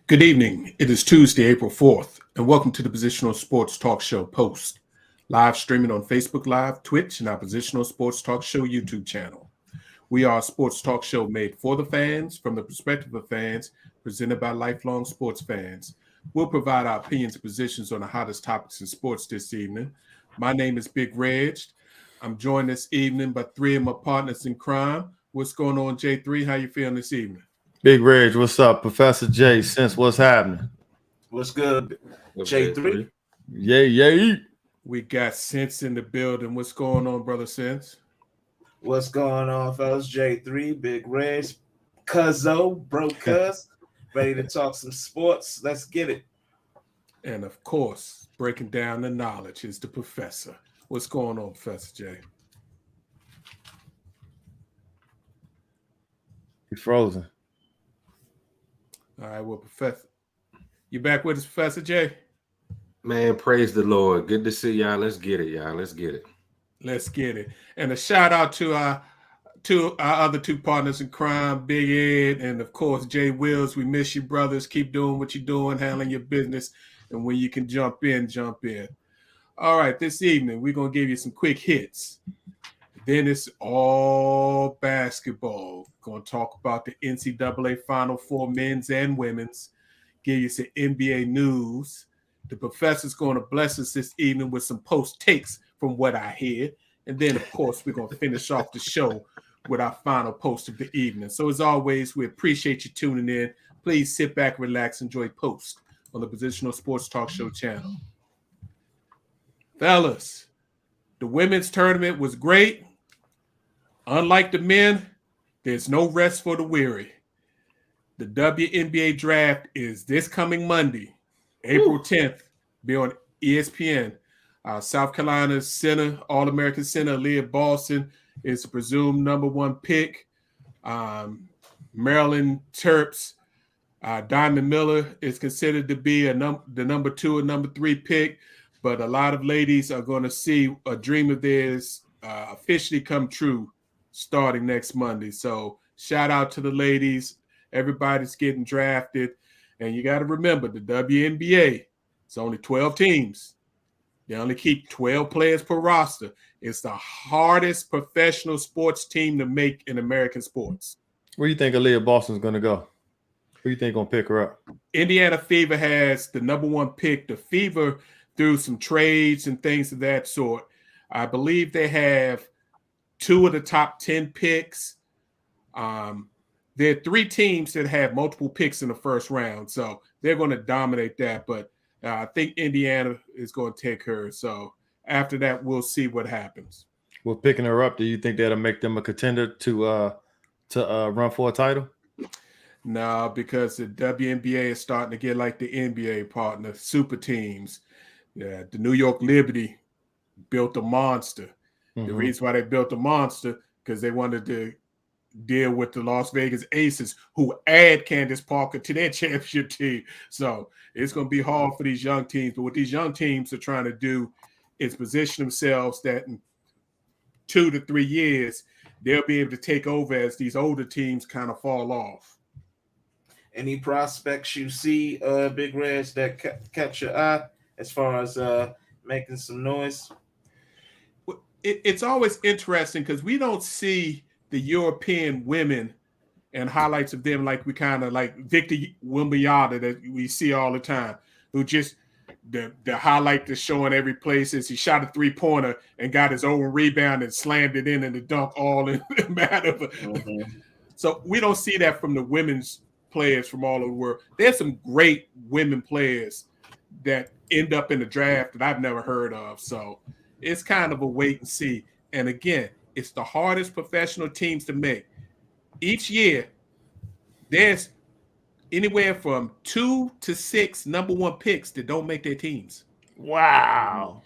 Good evening. It is Tuesday, April 4th, and welcome to the Positional Sports Talk Show Post, live streaming on Facebook Live, Twitch, and our Positional Sports Talk Show YouTube channel. We are a sports talk show made for the fans, from the perspective of fans, presented by lifelong sports fans. We'll provide our opinions and positions on the hottest topics in sports this evening. My name is Big Reg. I'm joined this evening by three of my partners in crime. What's going on, J3? How you feeling this evening? Big Reg, what's up? Professor J, since what's happening? What's good, J3? Yay. We got Sense in the building. What's going on, brother Sense? What's going on, fellas? J3, Big Reg, Cuzzo, Bro Cuz, ready to talk some sports. Let's get it. And of course, breaking down the knowledge is the professor. What's going on, Professor J? He's frozen. All right, well, Professor, you back with us, Professor J? Man, praise the Lord. Good to see y'all. Let's get it, y'all. Let's get it. Let's get it. And a shout out to our other two partners in crime, Big Ed and, of course, Jay Wills. We miss you, brothers. Keep doing what you're doing, handling your business. And when you can jump in, jump in. All right, this evening, we're going to give you some quick hits. Then it's all basketball. Going to talk about the NCAA Final Four men's and women's. Give you some NBA news. The professor's going to bless us this evening with some post takes from what I hear. And then, of course, we're going to finish off the show with our final post of the evening. So, as always, we appreciate you tuning in. Please sit back, relax, enjoy Post on the Positional Sports Talk Show channel. Fellas, the women's tournament was great. Unlike the men, there's no rest for the weary. The WNBA draft is this coming Monday, April 10th, be on ESPN. South Carolina's center, All-American center, Aaliyah Boston is the presumed number one pick. Maryland Terps, Diamond Miller is considered to be the number two and number three pick, but a lot of ladies are going to see a dream of theirs officially come true starting next Monday. So shout out to the ladies. Everybody's getting drafted. And you got to remember, the WNBA, it's only 12 teams. They only keep 12 players per roster. It's the hardest professional sports team to make in American sports. Where do you think Aaliyah Boston's going to go? Who do you think going to pick her up? Indiana Fever has the number one pick. The Fever, through some trades and things of that sort, I believe they have two of the top 10 picks. There are three teams that have multiple picks in the first round, so they're going to dominate that. But I think Indiana is going to take her. So after that, we'll see what happens. Well, picking her up, do you think that'll make them a contender to run for a title? No, because the WNBA is starting to get like the NBA partner, super teams. Yeah, the New York Liberty built a monster. The reason why they built a monster because they wanted to deal with the Las Vegas Aces, who add Candace Parker to their championship team. So it's going to be hard for these young teams. But what these young teams are trying to do is position themselves that in 2 to 3 years, they'll be able to take over as these older teams kind of fall off. Any prospects you see, Big Reg, that catch your eye as far as making some noise? It's always interesting because we don't see the European women and highlights of them like we kind of like Victor Wembanyama that we see all the time, who just the highlight that's showing every place is he shot a three-pointer and got his own rebound and slammed it in the dunk all in a matter of So we don't see that from the women's players from all over the world. There's some great women players that end up in the draft that I've never heard of. So it's kind of a wait and see. And again, it's the hardest professional teams to make. Each year, there's anywhere from 2 to 6 number one picks that don't make their teams. Wow.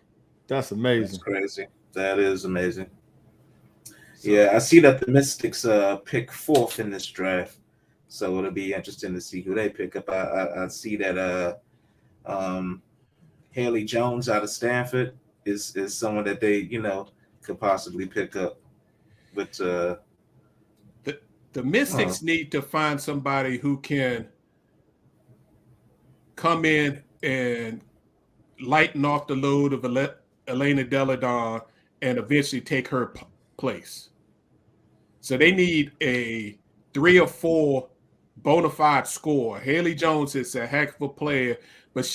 That's amazing. That's crazy. That is amazing. Yeah, I see that the Mystics pick 4th in this draft. So it'll be interesting to see who they pick up. I see that Haley Jones out of Stanford is someone that they, could possibly pick up. But the Mystics need to find somebody who can come in and lighten off the load of Elena Delle Donne and eventually take her place. So they need a 3 or 4 bona fide scorer. Haley Jones is a heck of a player, but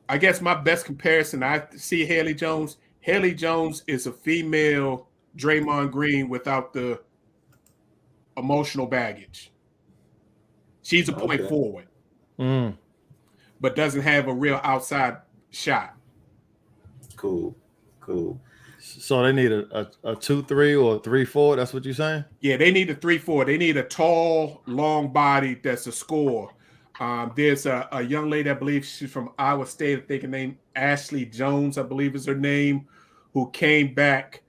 I guess my best comparison, I see Haley Jones. Haley Jones is a female Draymond Green without the emotional baggage. She's a point forward, but doesn't have a real outside shot. Cool. So they need a 2-3 or 3-4. That's what you're saying? Yeah, they need a 3-4. They need a tall, long body that's a scorer. There's a young lady, I believe she's from Iowa State. I think her name Ashley Jones, I believe is her name, who came back.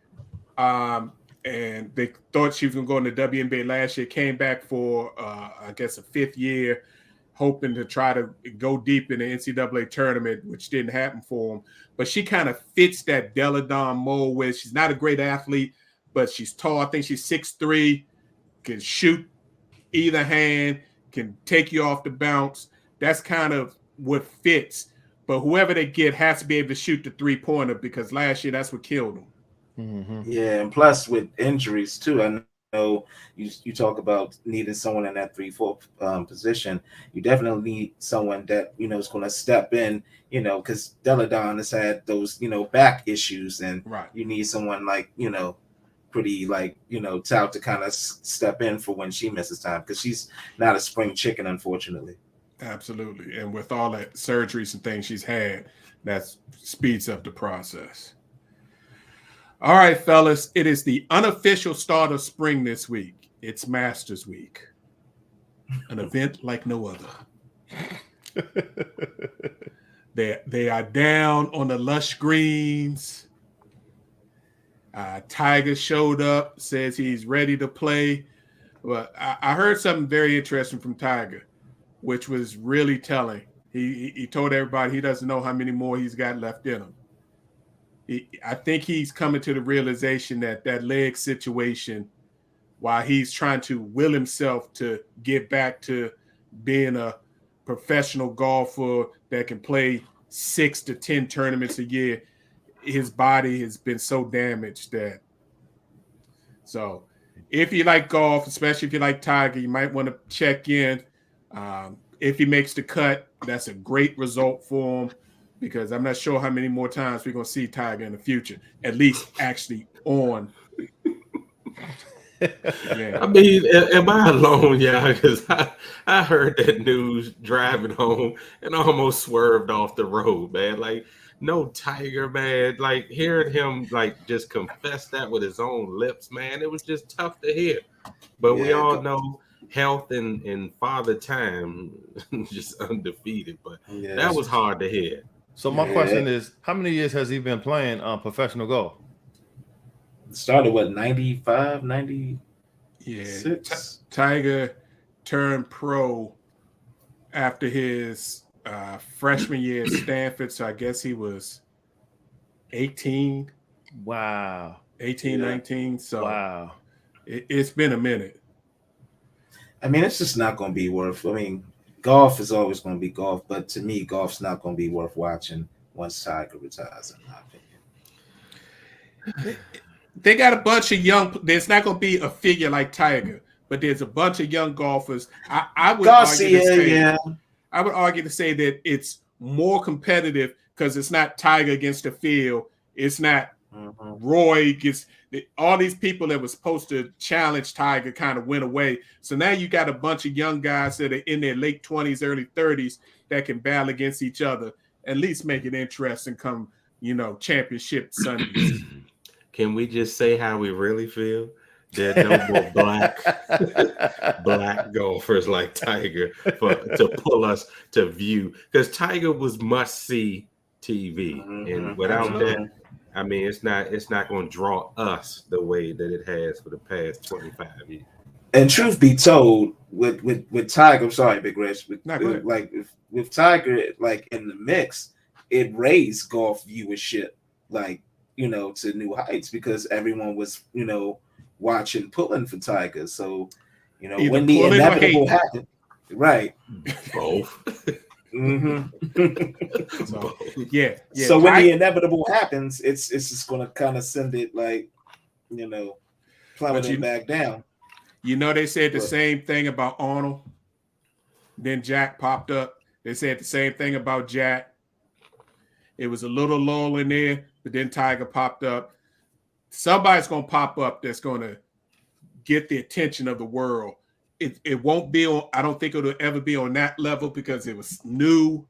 And they thought she was going to go in the WNBA last year. Came back for, I guess, a 5th year, hoping to try to go deep in the NCAA tournament, which didn't happen for them. But she kind of fits that Delle Donne mold where she's not a great athlete, but she's tall. I think she's 6'3", can shoot either hand, can take you off the bounce. That's kind of what fits. But whoever they get has to be able to shoot the 3-pointer because last year that's what killed them. Mm-hmm. Yeah, and plus with injuries too, I know you talk about needing someone in that 3-4 position. You definitely need someone that is going to step in. Because Delle Donne has had those back issues, and Right. you need someone like pretty tout to kind of step in for when she misses time because she's not a spring chicken, unfortunately. Absolutely. And with all that surgeries and things she's had, that speeds up the process. All right, fellas, it is the unofficial start of spring this week. It's Masters Week, an event like no other. They are down on the lush greens. Tiger showed up, says he's ready to play. But I heard something very interesting from Tiger, which was really telling. He told everybody he doesn't know how many more he's got left in him. I think he's coming to the realization that leg situation, while he's trying to will himself to get back to being a professional golfer that can play 6 to 10 tournaments a year, his body has been so damaged that. So if you like golf, especially if you like Tiger, you might want to check in. If he makes the cut, that's a great result for him because I'm not sure how many more times we're going to see Tiger in the future, at least actually on. Yeah. I mean, am I alone, y'all? Because I heard that news driving home and almost swerved off the road, man. Like, no Tiger, man. Like, hearing him, like, just confess that with his own lips, man, it was just tough to hear. But we all know health and father time just undefeated. But that was hard to hear. So my question is, how many years has he been playing professional golf? Started what, 95, 96? Yeah, Tiger turned pro after his freshman year at Stanford, so I guess he was 18. Wow. 18, 19. So wow. It's been a minute. I mean, it's just not going to be worth. I mean, golf is always going to be golf, but to me, golf's not going to be worth watching once Tiger retires, in my opinion. They got a bunch of young. There's not going to be a figure like Tiger, but there's a bunch of young golfers. I would argue to say that it's more competitive because it's not Tiger against the field. It's not Roy against all these people that were supposed to challenge Tiger kind of went away. So now you got a bunch of young guys that are in their late 20s, early 30s that can battle against each other. At least make it interesting come, championship Sundays. Can we just say how we really feel? There are no more black golfers like Tiger to pull us to view. Because Tiger was must-see TV. And without that, I mean, it's not going to draw us the way that it has for the past 25 years. And truth be told, with Tiger, I'm sorry, Big Rich, with Tiger, like in the mix, it raised golf viewership, like, to new heights because everyone was, watching, pulling for Tiger. So, when the inevitable happened, Right. Both. So, Both. yeah. So when the inevitable happens, it's just going to kind of send it like, plummeting back down. They said the But- same thing about Arnold. Then Jack popped up. They said the same thing about Jack. It was a little lull in there, but then Tiger popped up. Somebody's going to pop up that's going to get the attention of the world. It won't be on, I don't think it'll ever be on that level because it was new,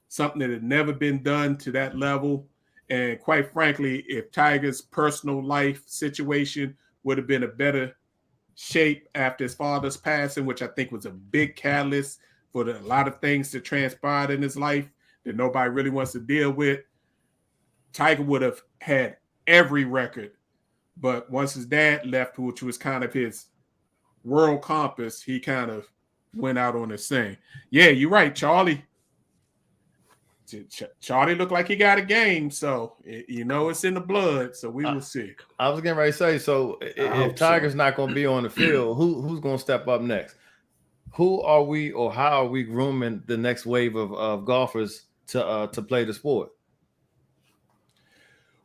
something that had never been done to that level. And quite frankly, if Tiger's personal life situation would have been a better shape after his father's passing, which I think was a big catalyst for a lot of things that transpired in his life that nobody really wants to deal with, Tiger would have had every record. But once his dad left, which was kind of his world compass, he kind of went out on his thing. Yeah, you're right, Charlie. Charlie looked like he got a game, so it's in the blood. So we will see. I was getting ready to say, so if Tiger's not going to be on the field, who's going to step up next? Who are we, or how are we grooming the next wave of golfers to play the sport?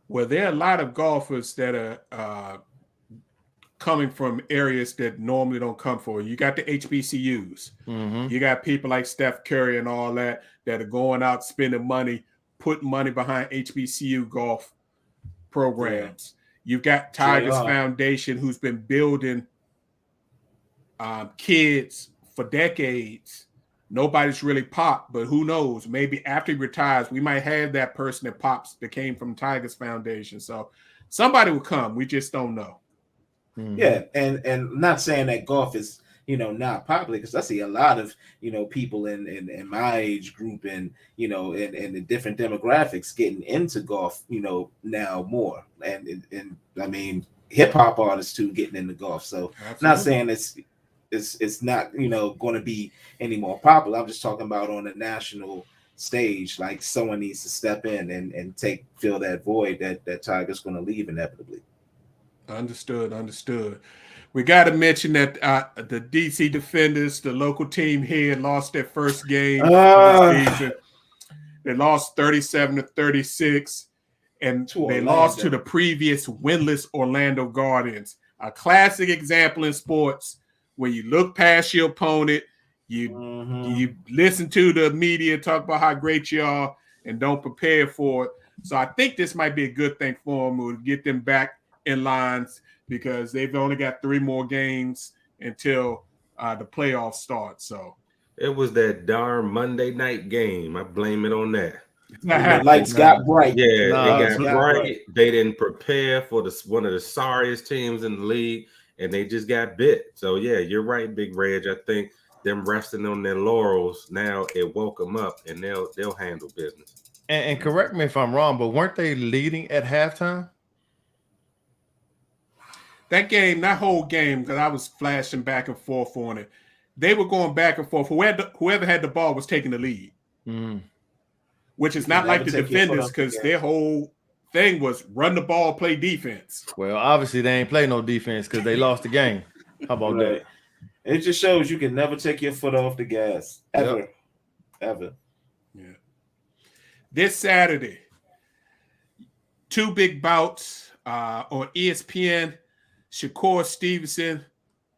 Well, there are a lot of golfers that are coming from areas that normally don't come for. You got the HBCUs. Mm-hmm. You got people like Steph Curry and all that are going out spending money, putting money behind HBCU golf programs. Yeah. You've got Tiger's Foundation, who's been building kids for decades. Nobody's really popped, but who knows? Maybe after he retires, we might have that person that pops that came from Tiger's Foundation. So somebody will come. We just don't know. Mm-hmm. Yeah, and not saying that golf is not popular, because I see a lot of people in my age group and in the different demographics getting into golf now more, and I mean hip hop artists too getting into golf. So absolutely. Not saying it's not going to be any more popular. I'm just talking about on a national stage, like someone needs to step in and fill that void that Tiger's going to leave inevitably. Understood. We got to mention that the DC Defenders, the local team here, lost their first game of the season. They lost 37-36, and they lost to the previous winless Orlando Guardians. A classic example in sports where you look past your opponent, you listen to the media talk about how great you are, and don't prepare for it. So I think this might be a good thing for them. We'll get them back in lines because they've only got 3 more games until the playoffs start. So it was that darn Monday night game. I blame it on that. The lights got bright. Yeah, it got bright. They didn't prepare for one of the sorriest teams in the league, and they just got bit. So yeah, you're right, Big Reg. I think them resting on their laurels now, it woke them up, and they'll handle business. And correct me if I'm wrong, but weren't they leading at halftime? That whole game, because I was flashing back and forth on it, they were going back and forth. Whoever had the ball was taking the lead, which is not like the Defenders, because their whole thing was run the ball, play defense. Well, obviously they ain't play no defense because they lost the game. How about that? It just shows you can never take your foot off the gas, ever. Yeah. This Saturday, 2 big bouts on ESPN. Shakur Stevenson,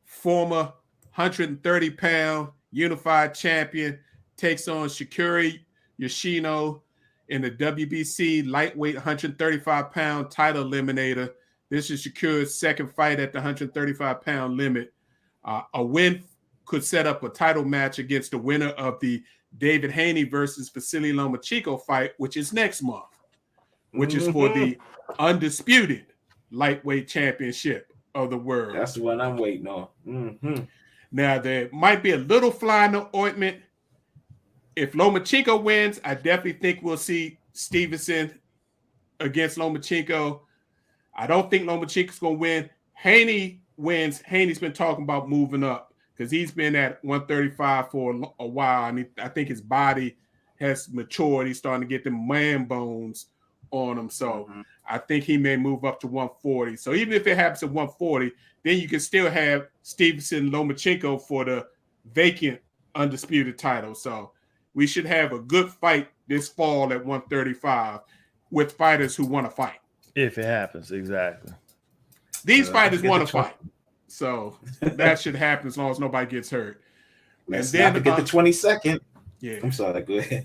former 130-pound unified champion, takes on Shakira Yoshino in the WBC lightweight 135-pound title eliminator. This is Shakira's second fight at the 135-pound limit. A win could set up a title match against the winner of the David Haney versus Vasily Lomachenko fight, which is next month, which is for the undisputed lightweight championship of the world. That's the one I'm waiting on. Now, there might be a little fly in the ointment. If Lomachenko wins, I definitely think we'll see Stevenson against Lomachenko. I don't think Lomachenko's going to win. Haney wins. Haney's been talking about moving up because he's been at 135 for a while, and I think his body has matured. He's starting to get them man bones on him. So I think he may move up to 140. So even if it happens at 140, then you can still have Stevenson Lomachenko for the vacant undisputed title. So we should have a good fight this fall at 135 with fighters who want to fight. If it happens, exactly. These fighters want to fight. So that should happen as long as nobody gets hurt. Let's And then, not forget the 22nd. Yeah. I'm sorry, go ahead.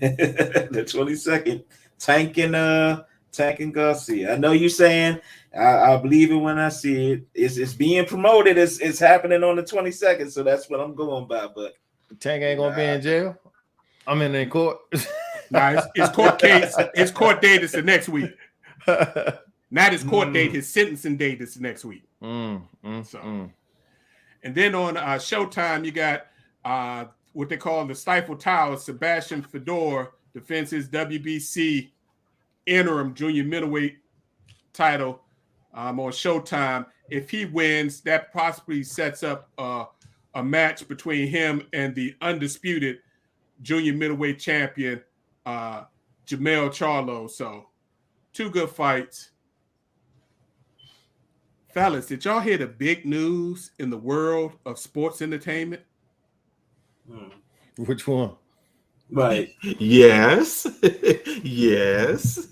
The 22nd, Tank and Garcia. I know you're saying I believe it when I see it. It's being promoted. It's happening on the 22nd, so that's what I'm going by. But Tank ain't gonna be in jail. I'm in court. Nah, it's court case. It's court date is the next week. Not his court date. His sentencing date is the next week. And then on Showtime, you got what they call the Stifle Tower. Sebastian Fedor defends his WBC interim junior middleweight title on Showtime. If he wins, that possibly sets up a match between him and the undisputed junior middleweight champion, Jermell Charlo. So, two good fights. Fellas, did y'all hear the big news in the world of sports entertainment? Which one? right, Yes. Yes.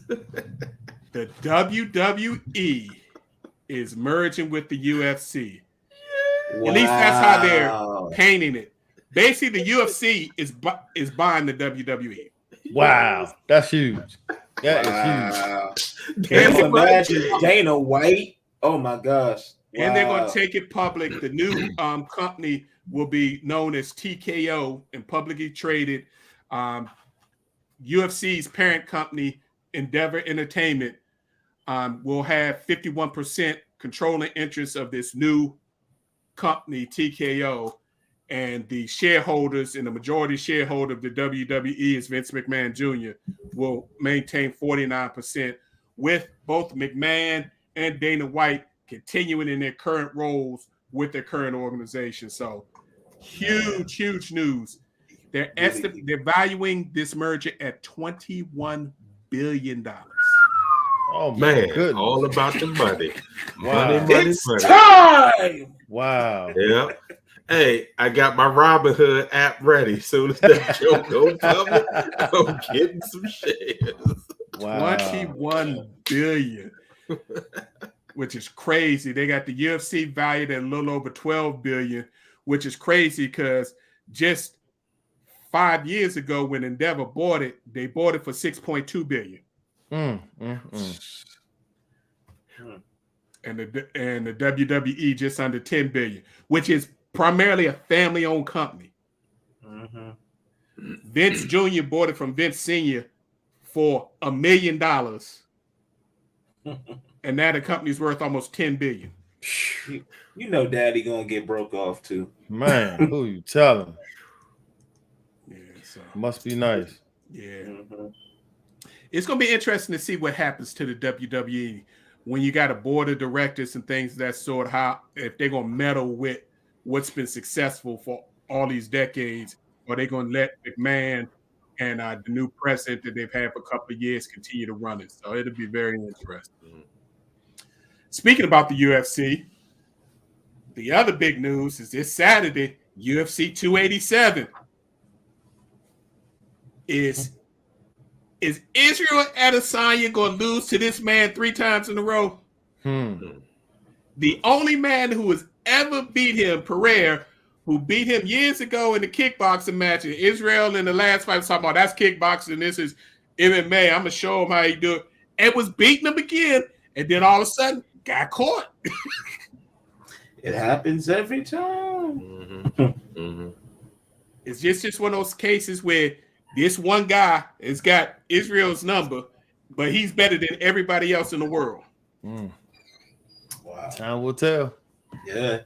The WWE is merging with the UFC. At least that's how they're painting it. Basically, the UFC is buying the WWE. Wow, that's huge. That is huge. Can you imagine Dana White? Oh my gosh. And they're going to take it public. The new company will be known as TKO and publicly traded. UFC's parent company, Endeavor Entertainment, will have 51% controlling interest of this new company, TKO. And the shareholders and the majority shareholder of the WWE is Vince McMahon Jr. will maintain 49%, with both McMahon and Dana White continuing in their current roles with their current organization. So huge news. They're valuing this merger at $21 billion. Oh Man, goodness. all about the money. Wow. Money. Time. Wow. Yeah. Hey, I got my Robinhood app ready. Soon as that show goes public, I'm getting some shares. Wow. 21 billion, which is crazy. They got the UFC valued at a little over 12 billion, which is crazy because just 5 years ago when Endeavor bought it, they bought it for 6.2 billion. And the WWE just under 10 billion, which is primarily a family-owned company. Vince Jr. bought it from Vince Sr. for $1 million. And now the company's worth almost 10 billion. You know Daddy gonna get broke off too. Man, who you telling? Yeah, so Must be nice. yeah. It's gonna be interesting to see what happens to the WWE when you got a board of directors and things of that sort, how if they're gonna meddle with what's been successful for all these decades, or they're gonna let McMahon and the new president that they've had for a couple of years continue to run it. So it'll be very interesting. Speaking about the UFC, the other big news is this Saturday, UFC 287 is Israel Adesanya going to lose to this man 3 times in a row? The only man who has ever beat him, Pereira, who beat him years ago in the kickboxing match in Israel in the last fight, was talking about that's kickboxing, this is MMA, I'm going to show him how you do it. And was beating him again, and then all of a sudden, got caught. It happens every time. It's just one of those cases where this one guy has got Israel's number, but he's better than everybody else in the world. Wow. Time will tell. Yeah.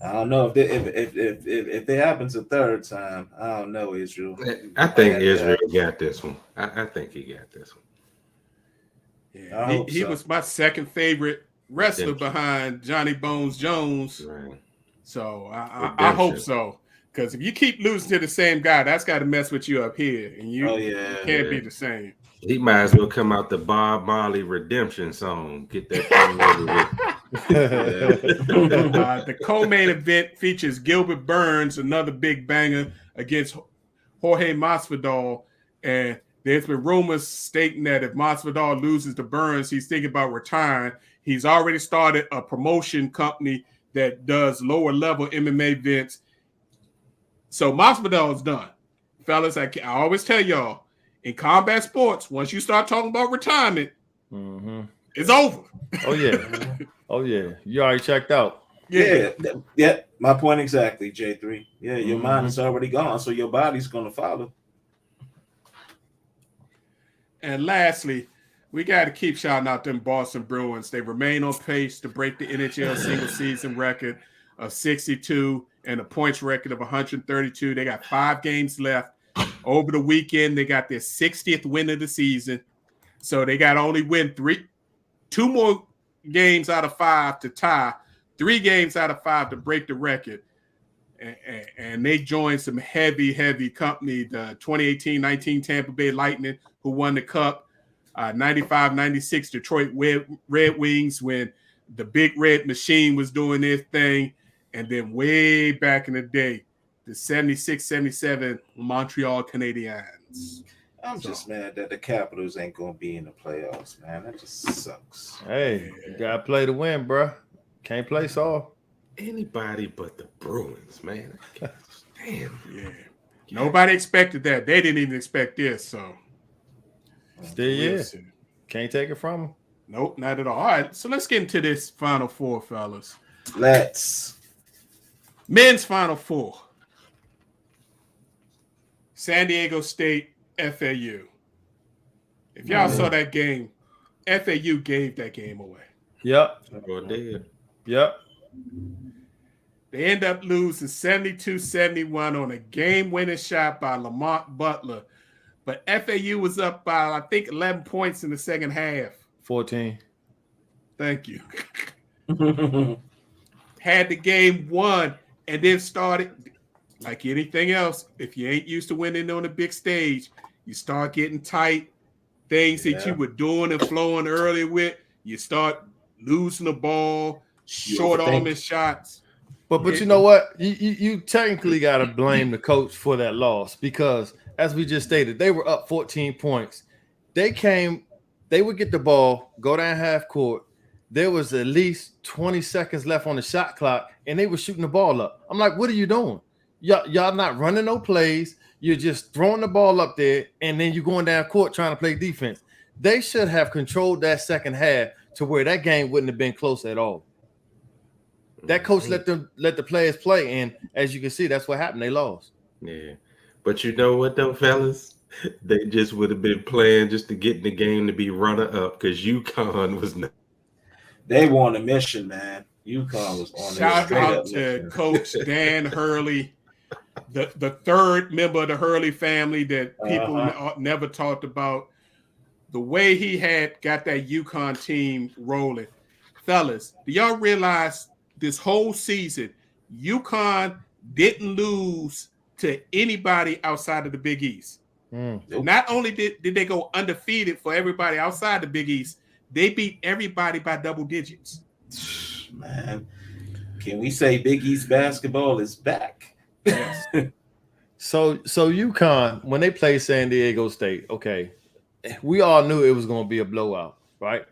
I don't know if it happens a third time. I don't know, Israel. I think Israel got this one. I think he got this one. Yeah, he was my second favorite wrestler behind Johnny Bones Jones. Right. So I hope so. Because if you keep losing to the same guy, that's got to mess with you up here. And you can't be the same. He might as well come out the Bob Marley Redemption song. Get that thing over with. The co-main event features Gilbert Burns, another big banger, against Jorge Masvidal, and there's been rumors stating that if Masvidal loses to Burns, he's thinking about retiring. He's already started a promotion company that does lower level MMA events. So Masvidal is done. Fellas, I always tell y'all, in combat sports, once you start talking about retirement, it's over. Oh, yeah. Oh, yeah. You already checked out. Yeah. My point exactly, J3. Yeah, your mind is already gone, so your body's going to follow. And lastly, we got to keep shouting out them Boston Bruins. They remain on pace to break the NHL single season record of 62 and a points record of 132. They got 5 games left. Over the weekend, they got their 60th win of the season. So they got to only win 2 more games out of 5 to tie, 3 games out of 5 to break the record. And they joined some heavy company, the 2018-19 Tampa Bay Lightning, who won the Cup, 95-96 Detroit Red Wings when the Big Red Machine was doing their thing, and then way back in the day, the 76-77 Montreal Canadiens. I'm just mad that the Capitals ain't going to be in the playoffs, man. That just sucks. Hey, you got to play to win, bro. Can't play soft. Anybody but the Bruins, man. Damn. Yeah. Nobody expected that. They didn't even expect this, so. Still, yeah. Can't take it from them. Nope, not at all. All right, so let's get into this Final Four, fellas. Let's. Men's Final Four. San Diego State, FAU. If y'all saw that game, FAU gave that game away. Yep. Sure did. Yep. They end up losing 72-71 on a game-winning shot by Lamont Butler. But FAU was up by, I think, 11 points in the second half. 14. Thank you. Had the game won and then started, like anything else, if you ain't used to winning on a big stage, you start getting tight. Things that you were doing and flowing earlier with, you start losing the ball, short arming shots. But you know what? You technically got to blame the coach for that loss because, as we just stated, they were up 14 points. They would get the ball, go down half court. There was at least 20 seconds left on the shot clock, and they were shooting the ball up. I'm like, what are you doing? Y'all not running no plays. You're just throwing the ball up there, and then you're going down court trying to play defense. They should have controlled that second half to where that game wouldn't have been close at all. That coach let the players play, and as you can see, that's what happened. They lost. Yeah, but you know what, though, fellas? They just would have been playing just to get in the game to be runner up because UConn was not. They were on a mission, man. UConn was on. Shout out to Coach Dan Hurley, the third member of the Hurley family that people never talked about. The way he had got that UConn team rolling, fellas. Do y'all realize this whole season, UConn didn't lose to anybody outside of the Big East? Not only did they go undefeated for everybody outside the Big East, they beat everybody by double digits. Man, can we say Big East basketball is back? Yes. So UConn, when they played San Diego State, okay, we all knew it was going to be a blowout, right?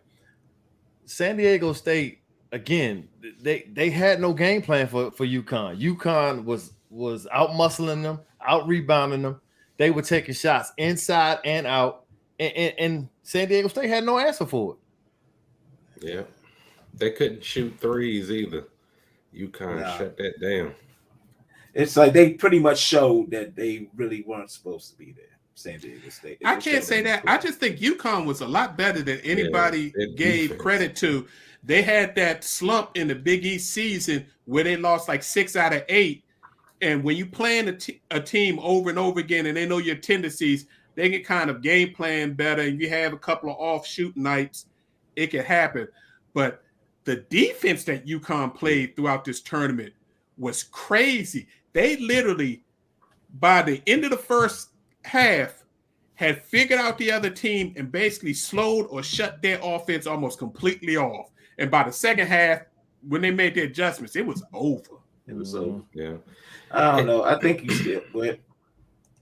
San Diego State, again, they had no game plan for UConn. UConn was out muscling them, out rebounding them. They were taking shots inside and out, and San Diego State had no answer for it. Yeah, they couldn't shoot threes either. UConn shut that down. It's like they pretty much showed that they really weren't supposed to be there. San Diego State. I can't say that. I just think UConn was a lot better than anybody gave credit to. They had that slump in the Big East season where they lost like 6 out of 8. And when you playing a team over and over again and they know your tendencies, they can kind of game plan better. And you have a couple of off shoot nights, it can happen. But the defense that UConn played throughout this tournament was crazy. They literally, by the end of the first half, had figured out the other team and basically slowed or shut their offense almost completely off. And by the second half, when they made their adjustments, it was over. It was over. Yeah. I don't know. I think you still went.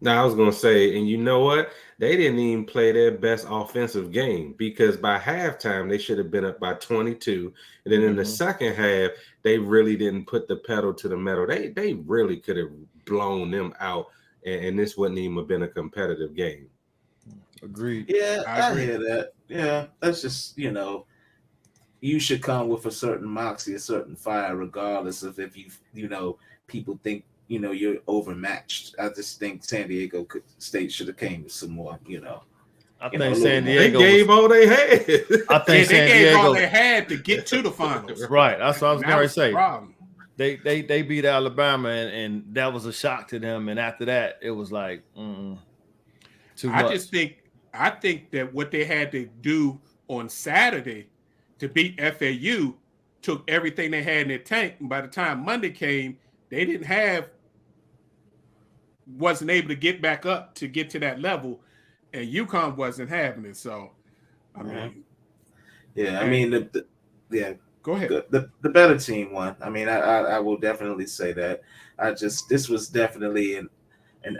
Now I was gonna say, and you know what? They didn't even play their best offensive game because by halftime they should have been up by 22, and then in the second half they really didn't put the pedal to the metal. They really could have blown them out, and this wouldn't even have been a competitive game. Agreed. Yeah, I agree. hear that. Yeah, that's just you should come with a certain moxie, a certain fire, regardless of if people think you're overmatched. I just think San Diego State should have came with some more. I think San They Diego gave all they had. I think They San gave all Diego. they had to get to the finals. Right. That's what I was That going to was the say. problem. They beat Alabama, and that was a shock to them. And after that, it was like too much. I think that what they had to do on Saturday to beat FAU took everything they had in their tank. And by the time Monday came, they wasn't able to get back up to get to that level, and UConn wasn't having it. So, I mean, go ahead. The better team won. I mean, I will definitely say that. This was definitely an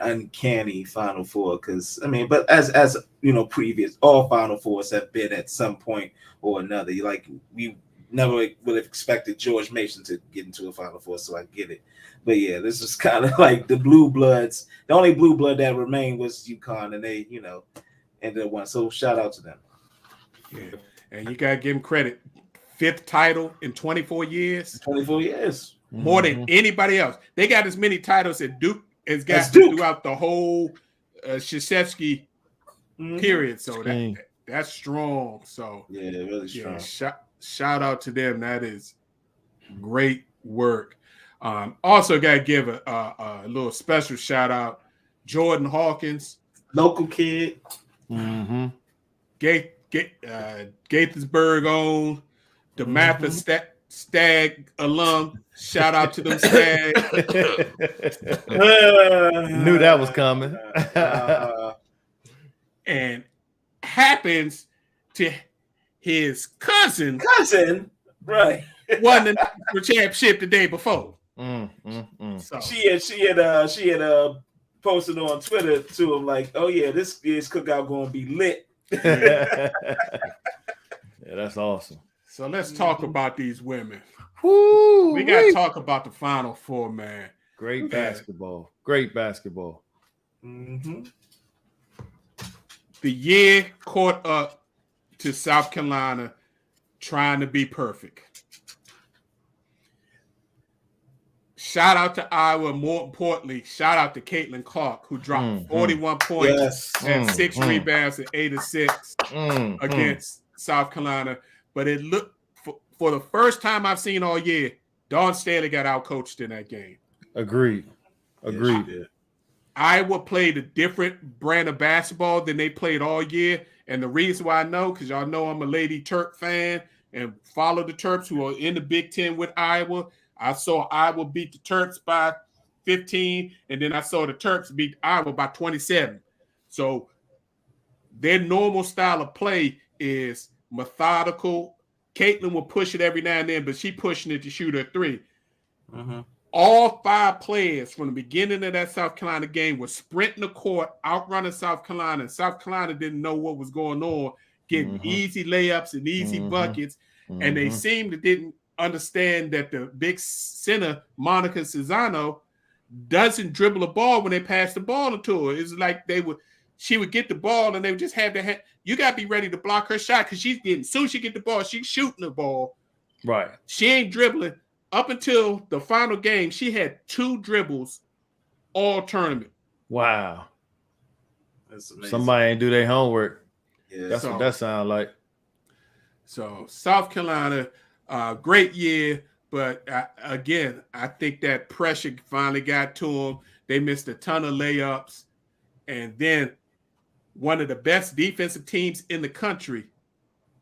uncanny Final Four because but as previous all Final Fours have been at some point or another. We never would have expected George Mason to get into a Final Four, so I get it. But yeah, this is kind of like the blue bloods. The only blue blood that remained was UConn, and they ended up winning. So shout out to them. Yeah, and you gotta give them credit. 5th title in 24 years. 24 years, more than anybody else. They got as many titles as Duke has got throughout the whole Krzyzewski period. So that's strong. So yeah, really strong. Shout out to them. That is great work. Also got to give a little special shout out, Jordan Hawkins, local kid, Gaithersburg own, DeMatha Stag alum. Shout out to them Stag. Knew that was coming. And happens to his cousin, right? Won the national championship the day before. So. She had posted on Twitter to him like, "Oh yeah, this year's cookout going to be lit." Yeah, that's awesome. So let's talk about these women. Woo, we got to talk about the Final Four, man. Great basketball. Great basketball. The year caught up to South Carolina trying to be perfect. Shout out to Iowa. More importantly, shout out to Caitlin Clark, who dropped 41 points and 6 rebounds and 8 assists against South Carolina. But it looked, for the first time I've seen all year, Dawn Staley got outcoached in that game. Agreed. Yeah, Iowa played a different brand of basketball than they played all year. And the reason why I know, because y'all know I'm a Lady Terp fan and follow the Terps who are in the Big Ten with Iowa. I saw Iowa beat the Terps by 15, and then I saw the Terps beat Iowa by 27. So their normal style of play is methodical. Caitlin will push it every now and then, but she pushing it to shoot her 3. All 5 players from the beginning of that South Carolina game were sprinting the court, outrunning South Carolina. And South Carolina didn't know what was going on, getting easy layups and easy buckets. And they seemed to didn't understand that the big center, Monica Cesano, doesn't dribble a ball when they pass the ball to her. It's like she would get the ball and they would just have their hand. You got to be ready to block her shot because soon as she get the ball, she's shooting the ball. Right. She ain't dribbling. Up until the final game, she had 2 dribbles all tournament. Wow. That's amazing. Somebody ain't do their homework. Yeah. That's what that sounds like. So South Carolina, great year. But again, I think that pressure finally got to them. They missed a ton of layups. And then one of the best defensive teams in the country,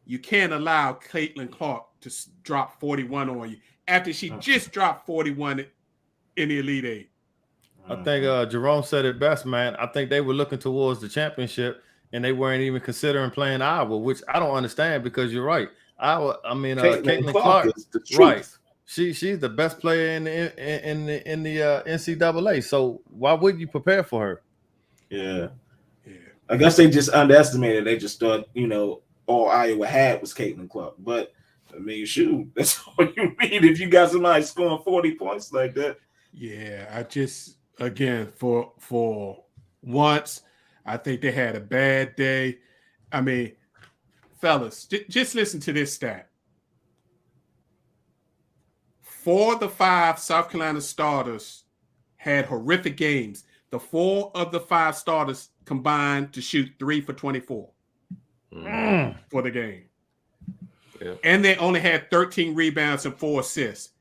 you can't allow Caitlin Clark to drop 41 on you after she just dropped 41 in the Elite Eight. I think Jerome said it best, man. I think they were looking towards the championship and they weren't even considering playing Iowa, which I don't understand because you're right. Caitlin Clark is the truth. Right. She's the best player in the NCAA. So why wouldn't you prepare for her? Yeah. Yeah. I guess they just underestimated. They just thought, all Iowa had was Caitlin Clark. But I mean, shoot, that's all you need if you got somebody scoring 40 points like that. Yeah, I just again for once, I think they had a bad day. I mean, fellas, just listen to this stat. 4 of the 5 South Carolina starters had horrific games. The 4 of the 5 starters combined to shoot 3 for 24 for the game. Yeah. And they only had 13 rebounds and 4 assists.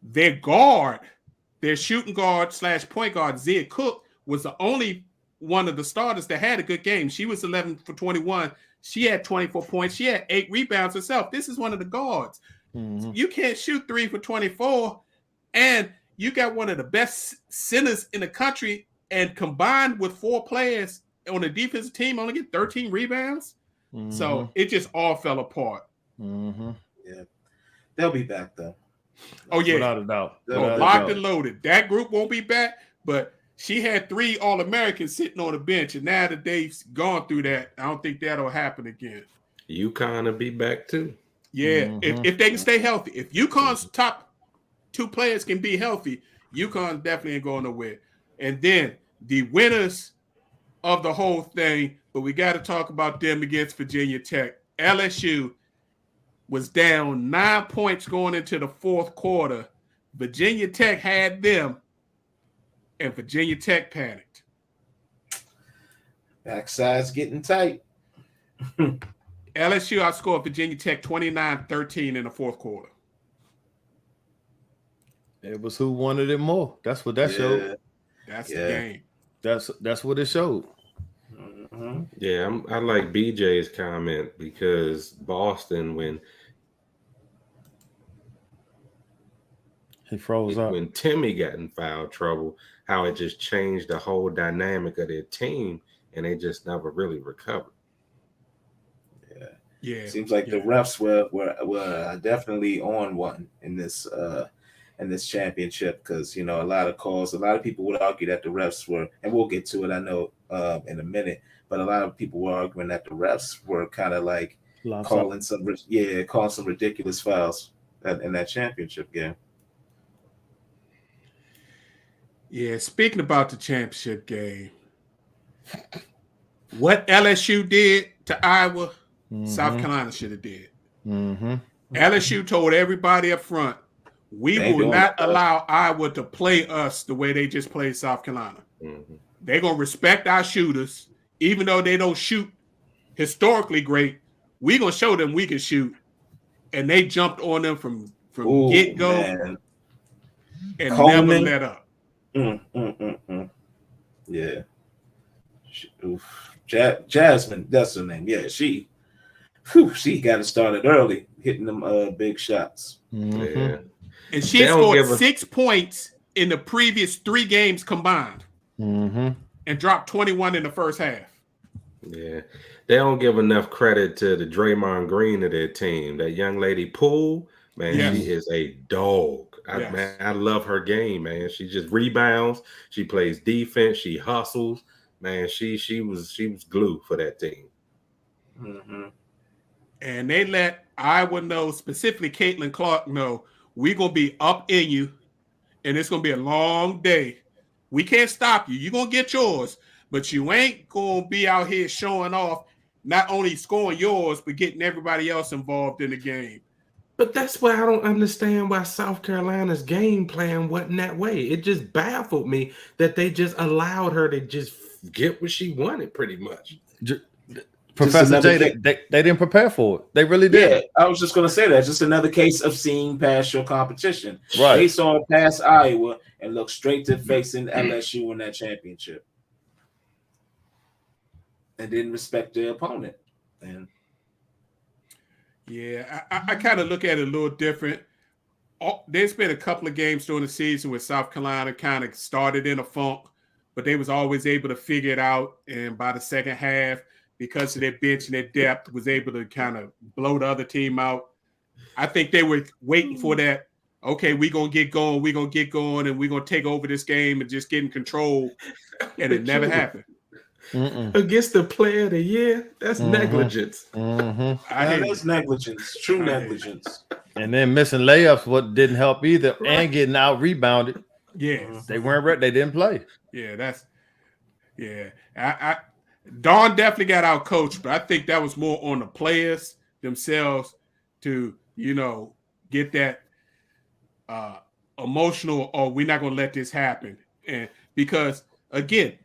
Their guard, their shooting guard / point guard, Zia Cook, was the only one of the starters that had a good game. She was 11 for 21. She had 24 points. She had 8 rebounds herself. This is one of the guards. Mm-hmm. You can't shoot 3 for 24, and you got one of the best centers in the country, and combined with 4 players on the defensive team, only get 13 rebounds. Mm-hmm. So it just all fell apart. Mm-hmm. Yeah. They'll be back, though. Oh, yeah. Without a doubt. Locked and loaded. That group won't be back, but she had 3 All-Americans sitting on the bench, and now that they've gone through that, I don't think that'll happen again. UConn will be back, too. Yeah, Mm-hmm. if they can stay healthy. If UConn's top 2 players can be healthy, UConn definitely ain't going nowhere. And then the winners of the whole thing, but we got to talk about them against Virginia Tech. LSU was down 9 points going into the 4th quarter. Virginia Tech had them, and Virginia Tech panicked. Backside's getting tight. LSU outscored Virginia Tech 29-13 in the 4th quarter. It was who wanted it more. That's what that showed. That's the game. That's what it showed. Mm-hmm. Yeah, I like BJ's comment because Boston, when He froze up. when Timmy got in foul trouble, how it just changed the whole dynamic of their team, and they just never really recovered. Yeah. Seems like the refs were definitely on one in this championship, because a lot of people would argue that the refs were, and we'll get to it, I know, in a minute, but a lot of people were arguing that the refs were kind of like calling some ridiculous fouls in that championship game. Yeah, speaking about the championship game, what LSU did to Iowa, South Carolina should have did. Mm-hmm. LSU told everybody up front, we will not allow Iowa to play us the way they just played South Carolina. Mm-hmm. They're going to respect our shooters, even though they don't shoot historically great. We're going to show them we can shoot. And they jumped on them from get-go and Coleman never let up. Yeah. Jasmine, that's her name. Yeah, she got it started early, hitting them big shots. Mm-hmm. Yeah. And she scored 6 points in the previous 3 games combined and dropped 21 in the first half. Yeah. They don't give enough credit to the Draymond Green of their team. That young lady Poole, man, she is a dog. Man, I love her game, man. She just rebounds. She plays defense. She hustles. Man, she was glue for that team. Mm-hmm. And they let Iowa know, specifically Caitlin Clark know, we're going to be up in you, and it's going to be a long day. We can't stop you. You're going to get yours, but you ain't going to be out here showing off, not only scoring yours, but getting everybody else involved in the game. But that's why I don't understand why South Carolina's game plan wasn't that way. It just baffled me that they just allowed her to just get what she wanted, pretty much. Professor J, they didn't prepare for it. They really did. Yeah, I was just going to say that. Just another case of seeing past your competition. Right. They saw past Iowa and looked straight to facing LSU in that championship, and didn't respect their opponent. And yeah, I kind of look at it a little different. There's been a couple of games during the season where South Carolina kind of started in a funk, but they was always able to figure it out. And by the second half, because of their bench and their depth, was able to kind of blow the other team out. I think they were waiting for that. Okay, we're going to get going. We're going to get going, and we're going to take over this game and just get in control. And it never happened. against the player of the year. That's negligence. I hate That's it. negligence, true I hate it. negligence. And then missing layups, what didn't help either, and getting out rebounded. Yes. They weren't ready. They didn't play. Yeah, that's I Dawn definitely got out coached, but I think that was more on the players themselves to, get that emotional, we're not gonna let this happen. And because again,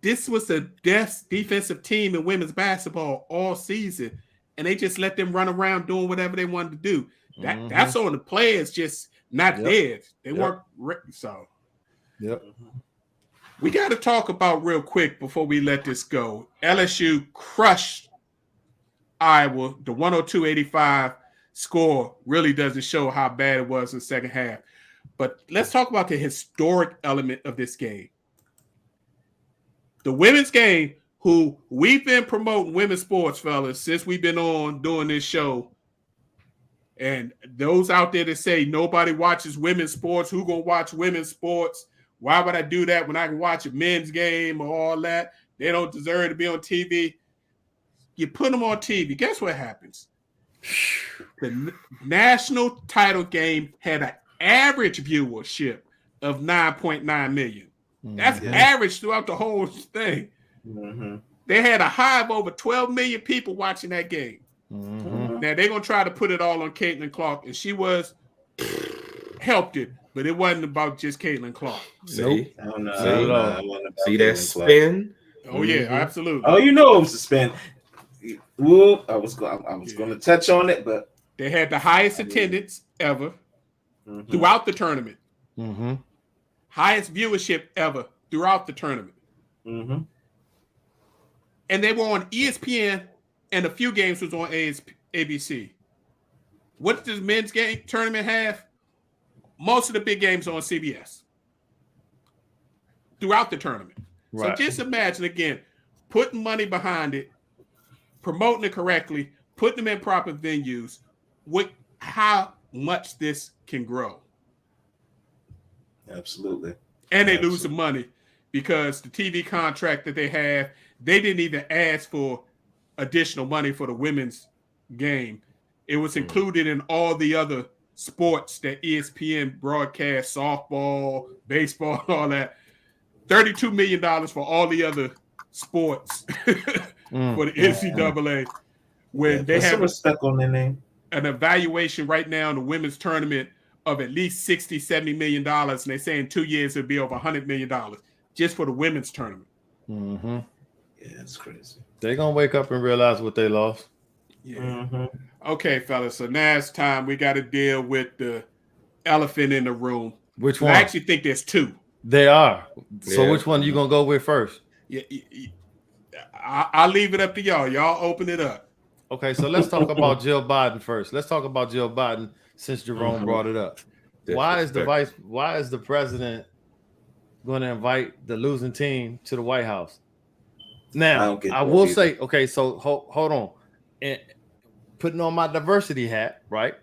this was the best defensive team in women's basketball all season, and they just let them run around doing whatever they wanted to do. That's on the players just not there. They weren't so. Yep. We got to talk about real quick before we let this go. LSU crushed Iowa. The 102-85 score really doesn't show how bad it was in the second half. But let's talk about the historic element of this game. The women's game, who we've been promoting women's sports, fellas, since we've been on doing this show. And those out there that say nobody watches women's sports, who gonna watch women's sports? Why would I do that when I can watch a men's game or all that? They don't deserve to be on TV. You put them on TV. Guess what happens? The national title game had an average viewership of 9.9 million. That's average throughout the whole thing. They had a high of over 12 million people watching that game. Now they're going to try to put it all on Caitlin Clark, and she helped it. But it wasn't about just Caitlin Clark. See, I don't know. See that spin? Oh yeah, absolutely. Oh, it was a spin. Whoop! I was going to touch on it, but they had the highest attendance ever throughout the tournament. Highest viewership ever throughout the tournament. And they were on ESPN, and a few games was on ABC. What does men's game tournament have? Most of the big games are on CBS throughout the tournament. Right. So just imagine, again, putting money behind it, promoting it correctly, putting them in proper venues, how much this can grow. Absolutely. And they lose the money because the TV contract that they have, they didn't even ask for additional money for the women's game. It was included in all the other sports that ESPN broadcast, softball, baseball, all that. $32 million for all the other sports for the NCAA. When they have respect on their name. An evaluation right now in the women's tournament of at least $60-70 million, and they say in 2 years it'll be over $100 million just for the women's tournament. Yeah, it's crazy. They're gonna wake up and realize what they lost. Yeah. Okay, fellas. So now it's time. We got to deal with the elephant in the room. Which one? I actually think there's two. They are. So which one are you gonna go with first? Yeah, I'll leave it up to y'all. Y'all open it up. Okay, so let's talk about Jill Biden first. Let's talk about Jill Biden since Jerome brought it up. Why is the president going to invite the losing team to the White House? Now, I will say, okay, so hold on. And putting on my diversity hat, right?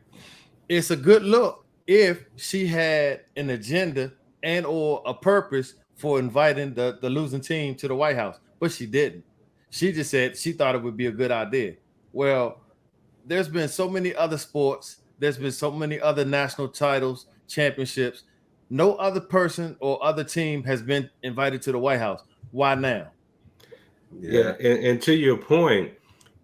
It's a good look if she had an agenda and or a purpose for inviting the losing team to the White House, but she didn't. She just said she thought it would be a good idea. Well, there's been so many other sports. There's been so many other national titles, championships. No other person or other team has been invited to the White House. Why now? Yeah, and to your point,